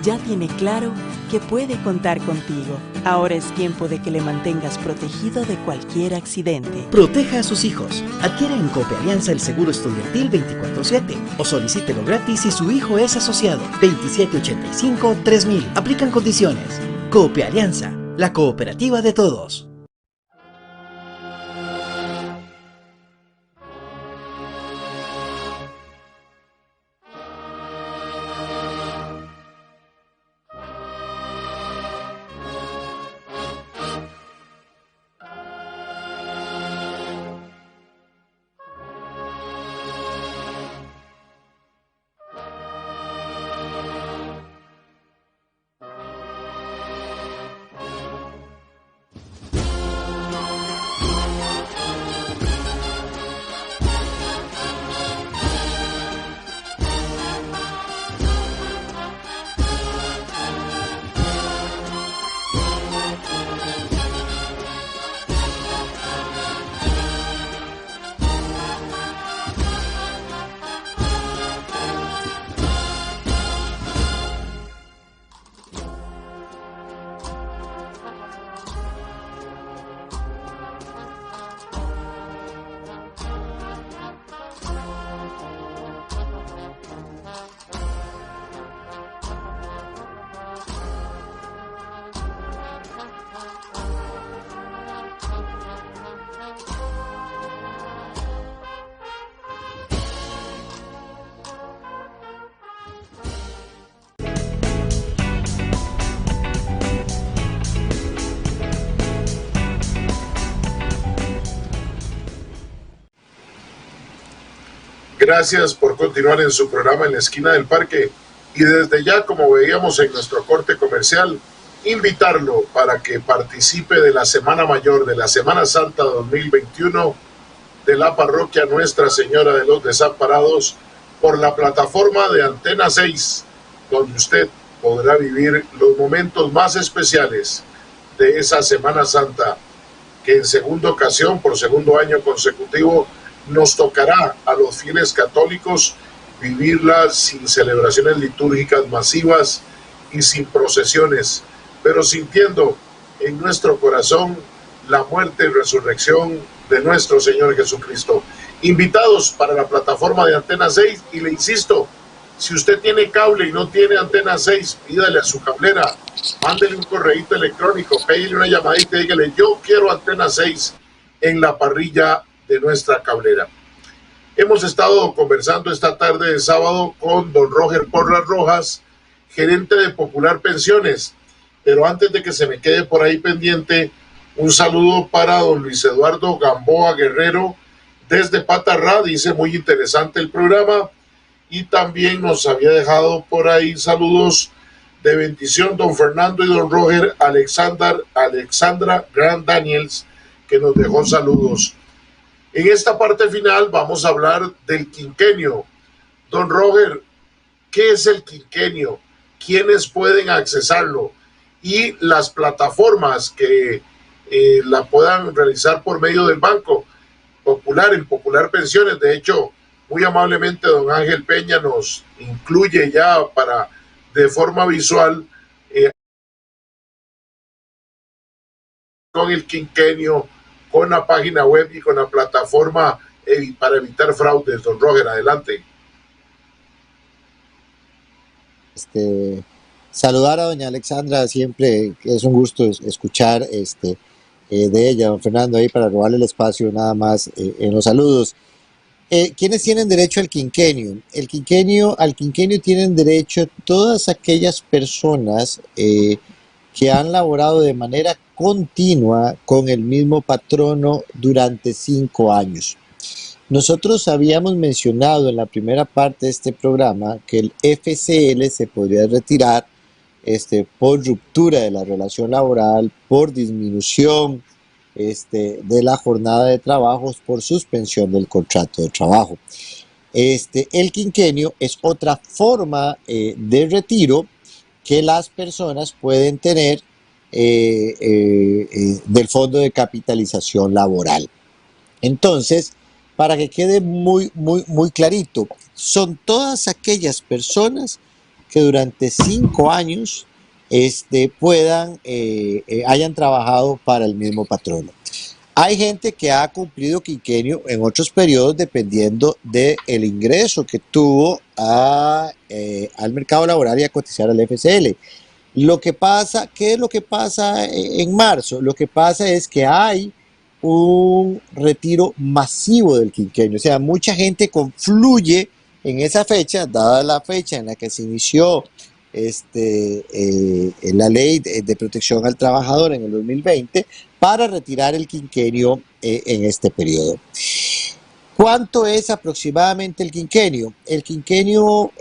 ya tiene claro que puede contar contigo. Ahora es tiempo de que le mantengas protegido de cualquier accidente. Proteja a sus hijos. Adquiera en Copealianza el seguro estudiantil 24/7 o solicítelo gratis si su hijo es asociado. 2785-3000. Aplican condiciones. Copealianza, la cooperativa de todos. Gracias por continuar en su programa En la Esquina del Parque. Y desde ya, como veíamos en nuestro corte comercial, invitarlo para que participe de la Semana Mayor, de la Semana Santa 2021 de la Parroquia Nuestra Señora de los Desamparados por la plataforma de Antena 6, donde usted podrá vivir los momentos más especiales de esa Semana Santa, que en segunda ocasión, por segundo año consecutivo, nos tocará a los fieles católicos vivirla sin celebraciones litúrgicas masivas y sin procesiones, pero sintiendo en nuestro corazón la muerte y resurrección de nuestro Señor Jesucristo. Invitados para la plataforma de Antena 6, y le insisto, si usted tiene cable y no tiene Antena 6, pídale a su cablera, mándele un correíto electrónico, pídele una llamadita y dígale: yo quiero Antena 6 en la parrilla de nuestra cablera. Hemos estado conversando esta tarde de sábado con don Roger Porras Rojas, gerente de Popular Pensiones, pero antes de que se me quede por ahí pendiente, un saludo para don Luis Eduardo Gamboa Guerrero desde Patarrá. Dice: muy interesante el programa. Y también nos había dejado por ahí saludos de bendición don Fernando y don Roger Alexandra Grand Daniels, que nos dejó saludos. En esta parte final vamos a hablar del quinquenio. Don Roger, ¿qué es el quinquenio? ¿Quiénes pueden accesarlo? Y las plataformas que la puedan realizar por medio del Banco Popular, en Popular Pensiones. De hecho, muy amablemente don Ángel Peña nos incluye ya para, de forma visual, con el quinquenio, con la página web y con la plataforma para evitar fraudes. Don Roger, adelante. Saludar a doña Alexandra, siempre es un gusto escuchar de ella, don Fernando, ahí para robarle el espacio nada más en los saludos. ¿Quiénes tienen derecho al quinquenio? Al quinquenio tienen derecho todas aquellas personas que han laborado de manera continua con el mismo patrono durante 5 años. Nosotros habíamos mencionado en la primera parte de este programa que el FCL se podría retirar por ruptura de la relación laboral, por disminución de la jornada de trabajos, por suspensión del contrato de trabajo. El quinquenio es otra forma de retiro que las personas pueden tener del Fondo de Capitalización Laboral. Entonces, para que quede muy clarito, son todas aquellas personas que durante 5 años hayan trabajado para el mismo patrono. Hay gente que ha cumplido quinquenio en otros periodos dependiendo del ingreso que tuvo al mercado laboral y a cotizar al FCL. ¿Qué es lo que pasa en marzo? Lo que pasa es que hay un retiro masivo del quinquenio, o sea, mucha gente confluye en esa fecha, dada la fecha en la que se inició la ley de protección al trabajador en el 2020, para retirar el quinquenio en este periodo. ¿Cuánto es aproximadamente el quinquenio? El quinquenio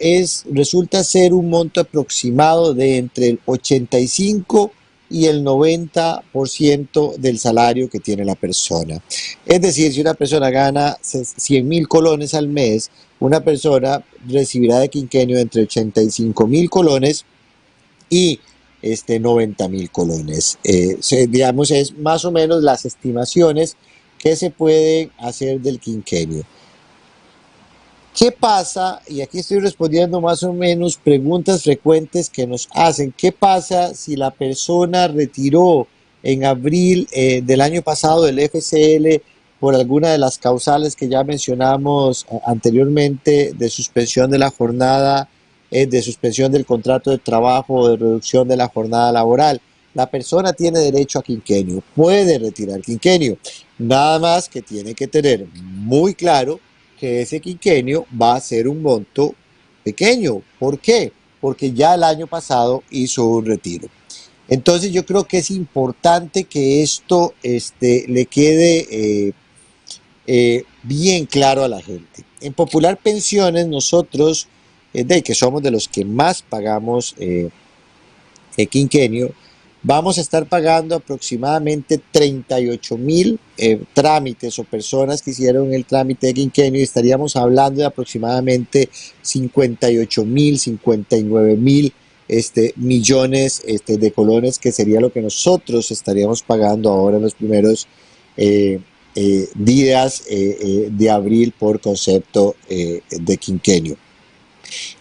resulta ser un monto aproximado de entre el 85 y el 90% del salario que tiene la persona. Es decir, si una persona gana 100.000 colones al mes, una persona recibirá de quinquenio entre 85.000 colones y 90.000 colones. Digamos, es más o menos las estimaciones que se pueden hacer del quinquenio. ¿Qué pasa? Y aquí estoy respondiendo más o menos preguntas frecuentes que nos hacen. ¿Qué pasa si la persona retiró en abril del año pasado el FCL por alguna de las causales que ya mencionamos anteriormente, de suspensión de la jornada, de suspensión del contrato de trabajo o de reducción de la jornada laboral? La persona tiene derecho a quinquenio, puede retirar quinquenio, nada más que tiene que tener muy claro que ese quinquenio va a ser un monto pequeño. ¿Por qué? Porque ya el año pasado hizo un retiro. Entonces yo creo que es importante que esto le quede bien claro a la gente. En Popular Pensiones nosotros, que somos de los que más pagamos quinquenio, vamos a estar pagando aproximadamente 38.000 trámites o personas que hicieron el trámite de quinquenio, y estaríamos hablando de aproximadamente 58.000, 59.000 millones de colones, que sería lo que nosotros estaríamos pagando ahora en los primeros días de abril por concepto de quinquenio.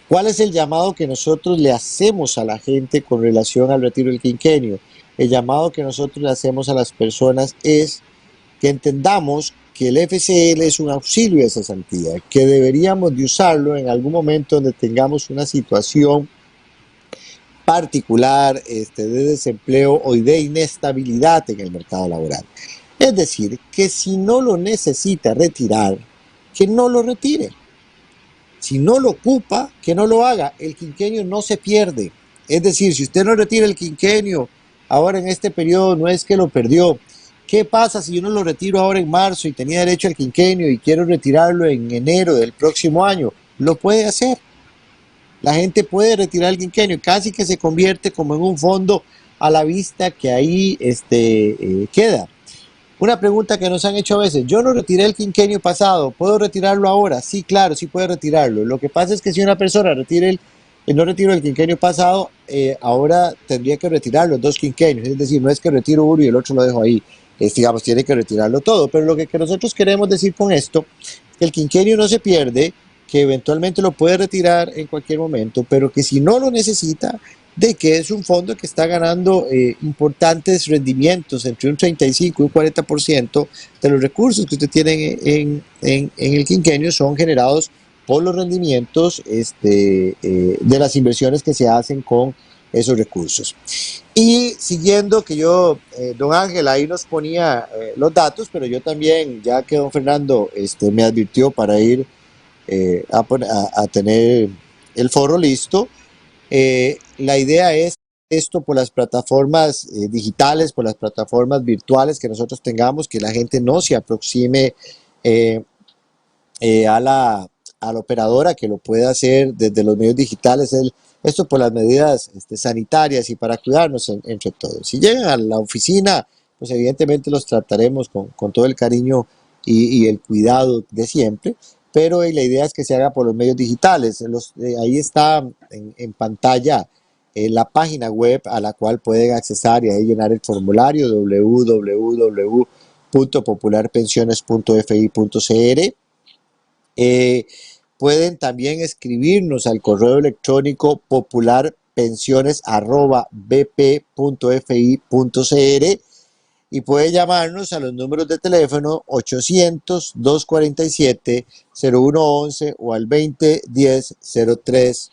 ¿Cuál es el llamado que nosotros le hacemos a la gente con relación al retiro del quinquenio? El llamado que nosotros le hacemos a las personas es que entendamos que el FCL es un auxilio de cesantía, que deberíamos de usarlo en algún momento donde tengamos una situación particular de desempleo o de inestabilidad en el mercado laboral. Es decir, que si no lo necesita retirar, que no lo retire. Si no lo ocupa, que no lo haga. El quinquenio no se pierde. Es decir, si usted no retira el quinquenio ahora en este periodo, no es que lo perdió. ¿Qué pasa si yo no lo retiro ahora en marzo y tenía derecho al quinquenio y quiero retirarlo en enero del próximo año? Lo puede hacer. La gente puede retirar el quinquenio, casi que se convierte como en un fondo a la vista que ahí queda. Una pregunta que nos han hecho a veces: yo no retiré el quinquenio pasado, ¿puedo retirarlo ahora? Sí, claro, sí puede retirarlo. Lo que pasa es que si una persona no retiró el quinquenio pasado, ahora tendría que retirar los 2 quinquenios. Es decir, no es que retiro uno y el otro lo dejo ahí. Digamos, tiene que retirarlo todo. Pero lo que nosotros queremos decir con esto es que el quinquenio no se pierde, que eventualmente lo puede retirar en cualquier momento, pero que si no lo necesita, de que es un fondo que está ganando importantes rendimientos, entre un 35 y un 40% de los recursos que usted tiene en el quinquenio son generados por los rendimientos de las inversiones que se hacen con esos recursos. Y siguiendo que don Ángel ahí nos ponía los datos, pero yo también, ya que don Fernando me advirtió para ir a tener el foro listo, la idea es esto por las plataformas digitales, por las plataformas virtuales que nosotros tengamos, que la gente no se aproxime a la operadora, que lo pueda hacer desde los medios digitales. Esto por las medidas sanitarias y para cuidarnos entre todos. Si llegan a la oficina, pues evidentemente los trataremos con todo el cariño y el cuidado de siempre, pero la idea es que se haga por los medios digitales. Ahí está en pantalla la página web a la cual pueden accesar y ahí llenar el formulario www.popularpensiones.fi.cr. pueden también escribirnos al correo electrónico popularpensiones@bp.fi.cr y puede llamarnos a los números de teléfono 800-247-0111 o al 2010-0300.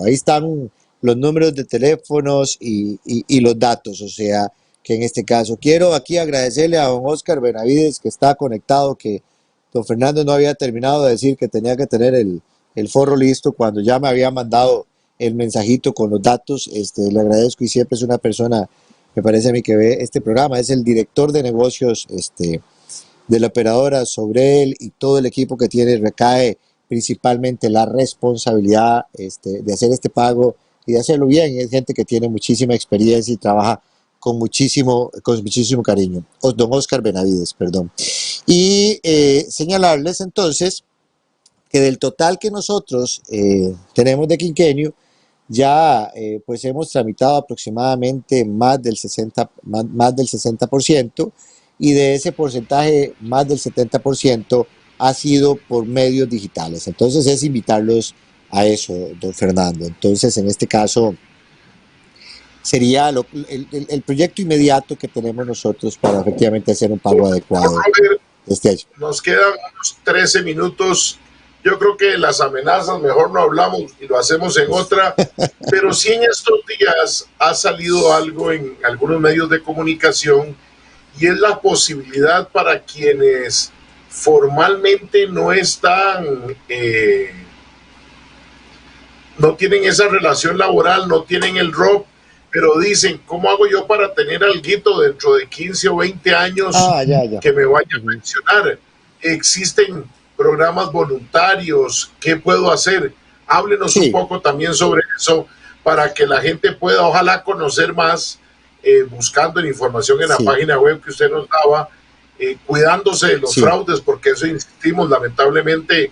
Ahí están los números de teléfonos y los datos, o sea que en este caso quiero aquí agradecerle a don Oscar Benavides que está conectado, que don Fernando no había terminado de decir que tenía que tener el forro listo cuando ya me había mandado el mensajito con los datos. Le agradezco y siempre es una persona, me parece a mí, que ve este programa, es el director de negocios de la operadora. Sobre él y todo el equipo que tiene recae principalmente la responsabilidad de hacer este pago y de hacerlo bien. Es gente que tiene muchísima experiencia y trabaja con muchísimo cariño. Don Oscar Benavides, perdón. Y señalarles entonces que del total que nosotros tenemos de quinquenio, ya pues hemos tramitado aproximadamente más del 60%, y de ese porcentaje más del 70% ha sido por medios digitales. Entonces es invitarlos a eso, don Fernando. Entonces en este caso sería el proyecto inmediato que tenemos nosotros para efectivamente hacer un pago adecuado de este hecho. Nos quedan unos 13 minutos. Yo creo que las amenazas mejor no hablamos y lo hacemos en otra, pero sí en estos días ha salido algo en algunos medios de comunicación, y es la posibilidad para quienes formalmente no están, no tienen esa relación laboral, no tienen el ROP, pero dicen, ¿cómo hago yo para tener alguito dentro de 15 o 20 años que me vaya a pensionar? Existen programas voluntarios, ¿qué puedo hacer? Háblenos un poco también sobre eso para que la gente pueda, ojalá, conocer más, buscando la información en la página web que usted nos daba, cuidándose de los fraudes, porque eso insistimos, lamentablemente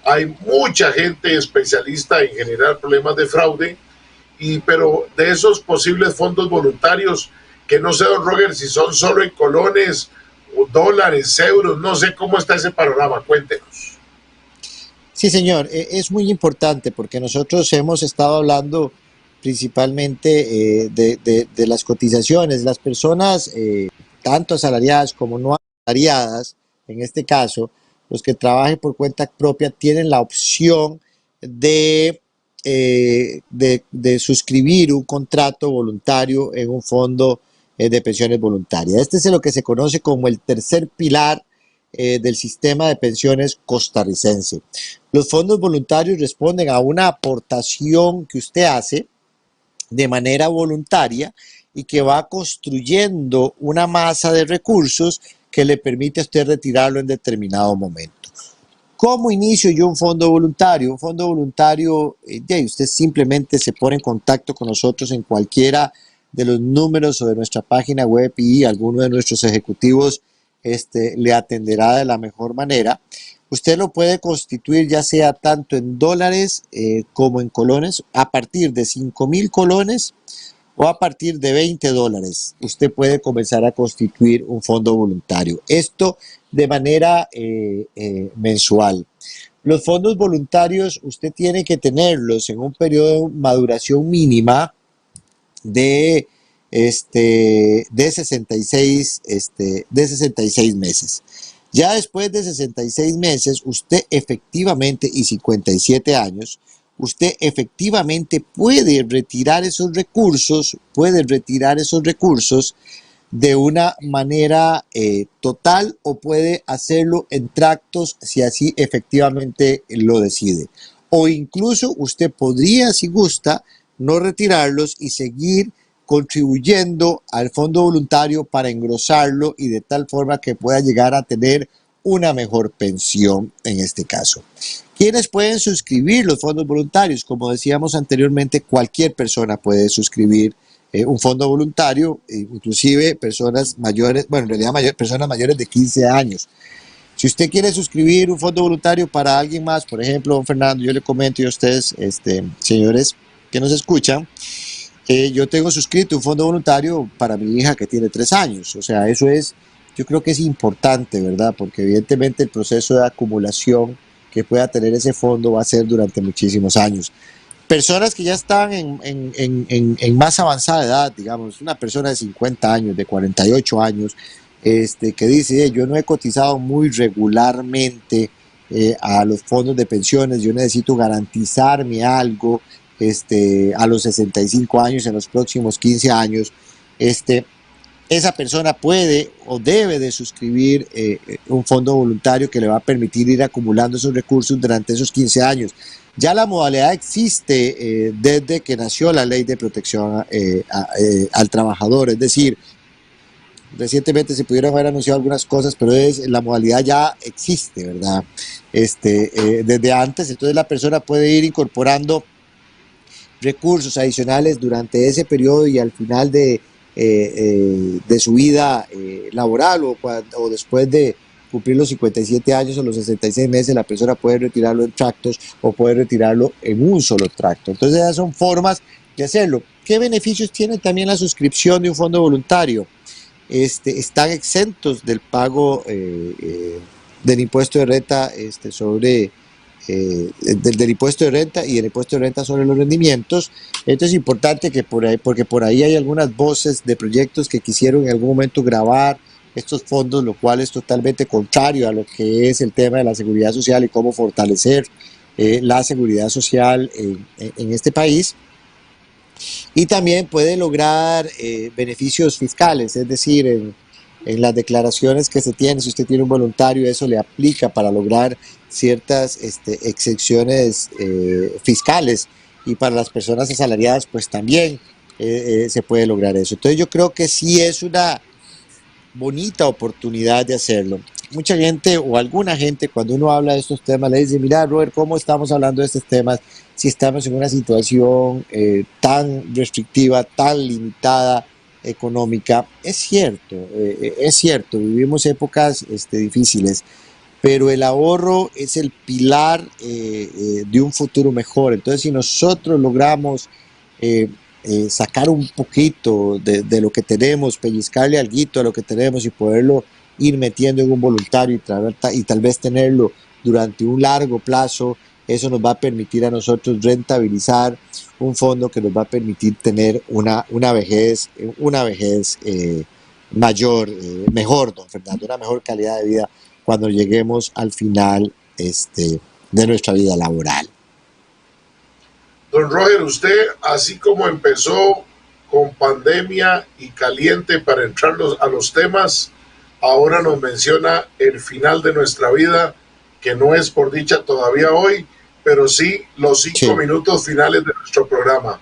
hay mucha gente especialista en generar problemas de fraude, pero de esos posibles fondos voluntarios, que no sé, don Roger, si son solo en colones, o dólares, euros, no sé cómo está ese panorama, cuéntenos. Sí, señor, es muy importante porque nosotros hemos estado hablando principalmente de las cotizaciones. Las personas, tanto asalariadas como no asalariadas, en este caso, los que trabajen por cuenta propia tienen la opción de suscribir un contrato voluntario en un fondo de pensiones voluntarias. Este es lo que se conoce como el tercer pilar del sistema de pensiones costarricense. Los fondos voluntarios responden a una aportación que usted hace de manera voluntaria y que va construyendo una masa de recursos que le permite a usted retirarlo en determinado momento. ¿Cómo inicio yo un fondo voluntario? Un fondo voluntario, usted simplemente se pone en contacto con nosotros en cualquiera de los números o de nuestra página web, y alguno de nuestros ejecutivos le atenderá de la mejor manera. Usted lo puede constituir ya sea tanto en dólares como en colones, a partir de 5,000 colones o a partir de $20. Usted puede comenzar a constituir un fondo voluntario. Esto de manera mensual. Los fondos voluntarios usted tiene que tenerlos en un periodo de maduración mínima de 66 meses. Ya después de 66 meses, usted efectivamente, y 57 años, usted efectivamente puede retirar esos recursos, de una manera total, o puede hacerlo en tractos si así efectivamente lo decide. O incluso usted podría, si gusta, no retirarlos y seguir contribuyendo al fondo voluntario para engrosarlo y de tal forma que pueda llegar a tener una mejor pensión en este caso. ¿Quiénes pueden suscribir los fondos voluntarios? Como decíamos anteriormente, cualquier persona puede suscribir un fondo voluntario, inclusive personas mayores, bueno, en realidad personas mayores de 15 años. Si usted quiere suscribir un fondo voluntario para alguien más, por ejemplo, don Fernando, yo le comento, y a ustedes, señores que nos escuchan, yo tengo suscrito un fondo voluntario para mi hija que tiene 3 años. O sea, eso es, yo creo que es importante, ¿verdad? Porque evidentemente el proceso de acumulación que pueda tener ese fondo va a ser durante muchísimos años. Personas que ya están en más avanzada edad, digamos, una persona de 50 años, de 48 años, que dice, yo no he cotizado muy regularmente a los fondos de pensiones, yo necesito garantizarme algo a los 65 años, en los próximos 15 años, esa persona puede o debe de suscribir un fondo voluntario que le va a permitir ir acumulando esos recursos durante esos 15 años. Ya la modalidad existe desde que nació la ley de protección al trabajador, es decir, recientemente se pudieron haber anunciado algunas cosas, pero la modalidad ya existe, ¿verdad? Desde antes, entonces la persona puede ir incorporando recursos adicionales durante ese periodo y al final de su vida laboral o después de cumplir los 57 años o los 66 meses, la persona puede retirarlo en tractos o puede retirarlo en un solo tracto. Entonces esas son formas de hacerlo. ¿Qué beneficios tiene también la suscripción de un fondo voluntario? Están exentos del pago del impuesto de renta del impuesto de renta y del impuesto de renta sobre los rendimientos. Esto es importante porque por ahí hay algunas voces de proyectos que quisieron en algún momento grabar estos fondos, lo cual es totalmente contrario a lo que es el tema de la seguridad social y cómo fortalecer la seguridad social en este país. Y también puede lograr beneficios fiscales, es decir, en las declaraciones que se tienen, si usted tiene un voluntario, eso le aplica para lograr ciertas exenciones fiscales, y para las personas asalariadas pues también se puede lograr eso. Entonces yo creo que sí es una bonita oportunidad de hacerlo. Mucha gente o alguna gente cuando uno habla de estos temas le dice, mira Robert, ¿cómo estamos hablando de estos temas si estamos en una situación tan restrictiva, tan limitada económica? Es cierto, vivimos épocas difíciles, pero el ahorro es el pilar de un futuro mejor. Entonces si nosotros logramos sacar un poquito de lo que tenemos, pellizcarle alguito a lo que tenemos y poderlo ir metiendo en un voluntario y tal vez tenerlo durante un largo plazo, eso nos va a permitir a nosotros rentabilizar un fondo que nos va a permitir tener una vejez mayor, mejor, don Fernando, una mejor calidad de vida cuando lleguemos al final de nuestra vida laboral. Don Roger, usted, así como empezó con pandemia y caliente para entrar a los temas, ahora nos menciona el final de nuestra vida, que no es por dicha todavía hoy, pero sí los 5 minutos finales de nuestro programa.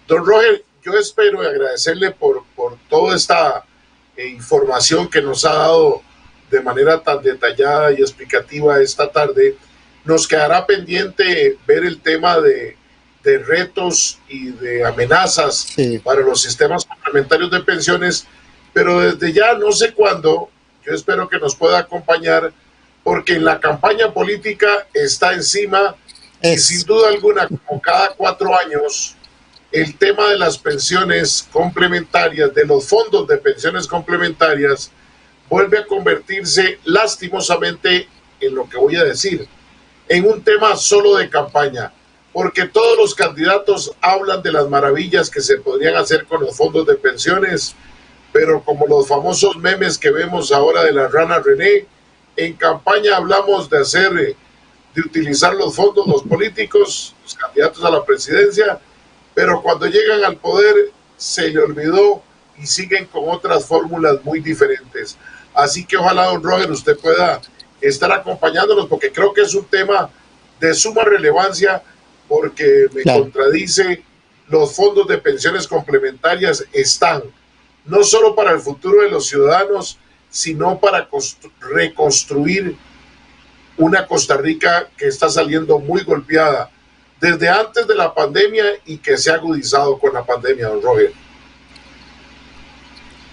Don Roger, yo espero agradecerle por toda esta información que nos ha dado de manera tan detallada y explicativa esta tarde. Nos quedará pendiente ver el tema de retos y de amenazas para los sistemas complementarios de pensiones, pero desde ya no sé cuándo, yo espero que nos pueda acompañar, porque en la campaña política está encima y sin duda alguna, como cada 4 años, el tema de las pensiones complementarias, de los fondos de pensiones complementarias, vuelve a convertirse lastimosamente en lo que voy a decir, en un tema solo de campaña, porque todos los candidatos hablan de las maravillas que se podrían hacer con los fondos de pensiones, pero como los famosos memes que vemos ahora de la rana René, en campaña hablamos de utilizar los fondos los políticos, los candidatos a la presidencia, pero cuando llegan al poder se le olvidó y siguen con otras fórmulas muy diferentes. Así que ojalá, don Roger, usted pueda estar acompañándonos, porque creo que es un tema de suma relevancia, porque me contradice, los fondos de pensiones complementarias están no solo para el futuro de los ciudadanos, sino para reconstruir una Costa Rica que está saliendo muy golpeada desde antes de la pandemia y que se ha agudizado con la pandemia, don Roger.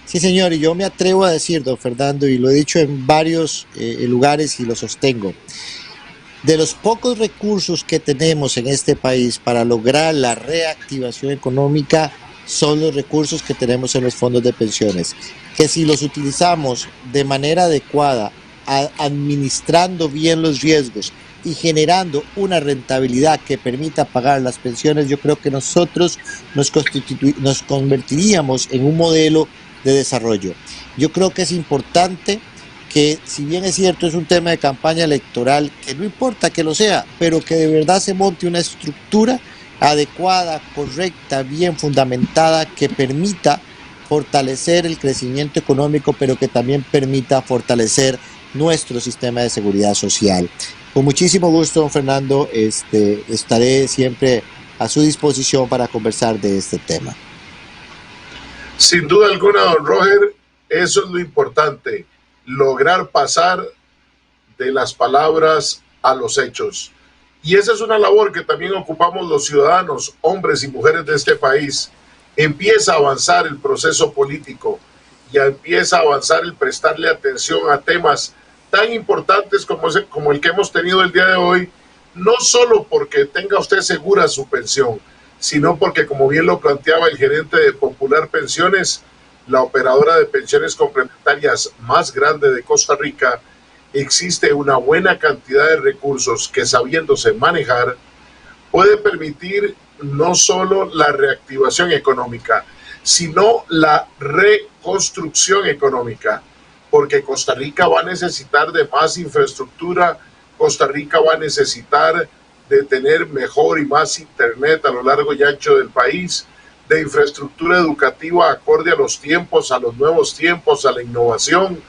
Sí, señor, y yo me atrevo a decir, don Fernando, y lo he dicho en varios lugares y lo sostengo, de los pocos recursos que tenemos en este país para lograr la reactivación económica son los recursos que tenemos en los fondos de pensiones, que si los utilizamos de manera adecuada, administrando bien los riesgos y generando una rentabilidad que permita pagar las pensiones, yo creo que nosotros nos convertiríamos en un modelo de desarrollo. Yo creo que es importante que, si bien es cierto, es un tema de campaña electoral, que no importa que lo sea, pero que de verdad se monte una estructura adecuada, correcta, bien fundamentada, que permita fortalecer el crecimiento económico, pero que también permita fortalecer nuestro sistema de seguridad social. Con muchísimo gusto, don Fernando, estaré siempre a su disposición para conversar de este tema. Sin duda alguna, don Roger, eso es lo importante, lograr pasar de las palabras a los hechos. Y esa es una labor que también ocupamos los ciudadanos, hombres y mujeres de este país. Empieza a avanzar el proceso político, ya empieza a avanzar el prestarle atención a temas tan importantes como el que hemos tenido el día de hoy, no solo porque tenga usted segura su pensión, sino porque, como bien lo planteaba el gerente de Popular Pensiones, la operadora de pensiones complementarias más grande de Costa Rica, existe una buena cantidad de recursos que, sabiéndose manejar, puede permitir no solo la reactivación económica, sino la reconstrucción económica, porque Costa Rica va a necesitar de más infraestructura, Costa Rica va a necesitar de tener mejor y más internet a lo largo y ancho del país, de infraestructura educativa acorde a los tiempos, a los nuevos tiempos, a la innovación,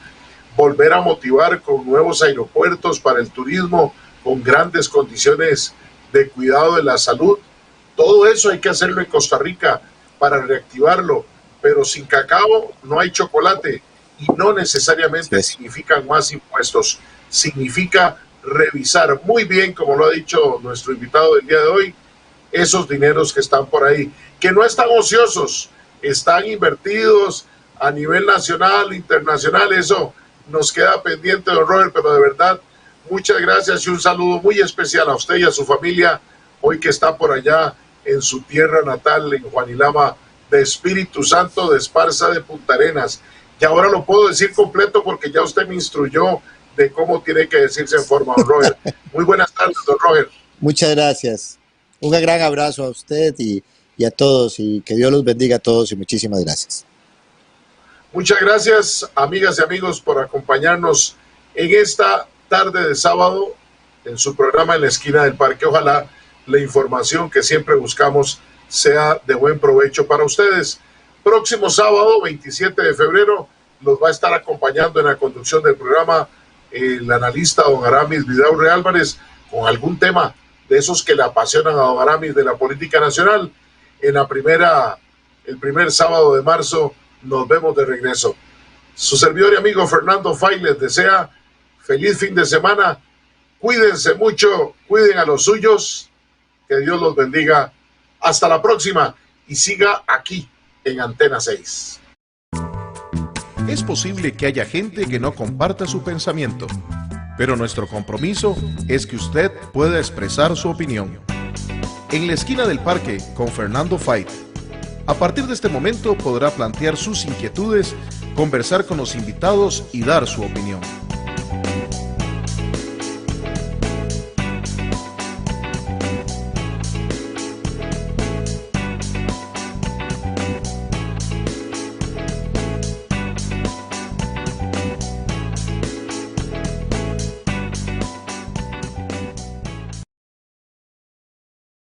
volver a motivar con nuevos aeropuertos para el turismo, con grandes condiciones de cuidado de la salud. Todo eso hay que hacerlo en Costa Rica para reactivarlo, pero sin cacao no hay chocolate. Y no necesariamente significan más impuestos, significa revisar muy bien, como lo ha dicho nuestro invitado del día de hoy, esos dineros que están por ahí, que no están ociosos, están invertidos a nivel nacional, internacional. Eso nos queda pendiente, don Robert, pero de verdad, muchas gracias y un saludo muy especial a usted y a su familia, hoy que está por allá en su tierra natal, en Juanilama de Espíritu Santo, de Esparza de Punta Arenas. Y ahora lo puedo decir completo porque ya usted me instruyó de cómo tiene que decirse en forma, don Roger. Muy buenas tardes, don Roger. Muchas gracias. Un gran abrazo a usted y a todos, y que Dios los bendiga a todos, y muchísimas gracias. Muchas gracias, amigas y amigos, por acompañarnos en esta tarde de sábado en su programa En la Esquina del Parque. Ojalá la información que siempre buscamos sea de buen provecho para ustedes. Próximo sábado, 27 de febrero, nos va a estar acompañando en la conducción del programa el analista don Aramis Vidaurre Álvarez, con algún tema de esos que le apasionan a don Aramis de la política nacional. En el primer sábado de marzo nos vemos de regreso. Su servidor y amigo Fernando Fay les desea feliz fin de semana. Cuídense mucho, cuiden a los suyos, que Dios los bendiga. Hasta la próxima y siga aquí en Antena 6. Es posible que haya gente que no comparta su pensamiento, pero nuestro compromiso es que usted pueda expresar su opinión. En la Esquina del Parque con Fernando Fay. A partir de este momento podrá plantear sus inquietudes, conversar con los invitados y dar su opinión.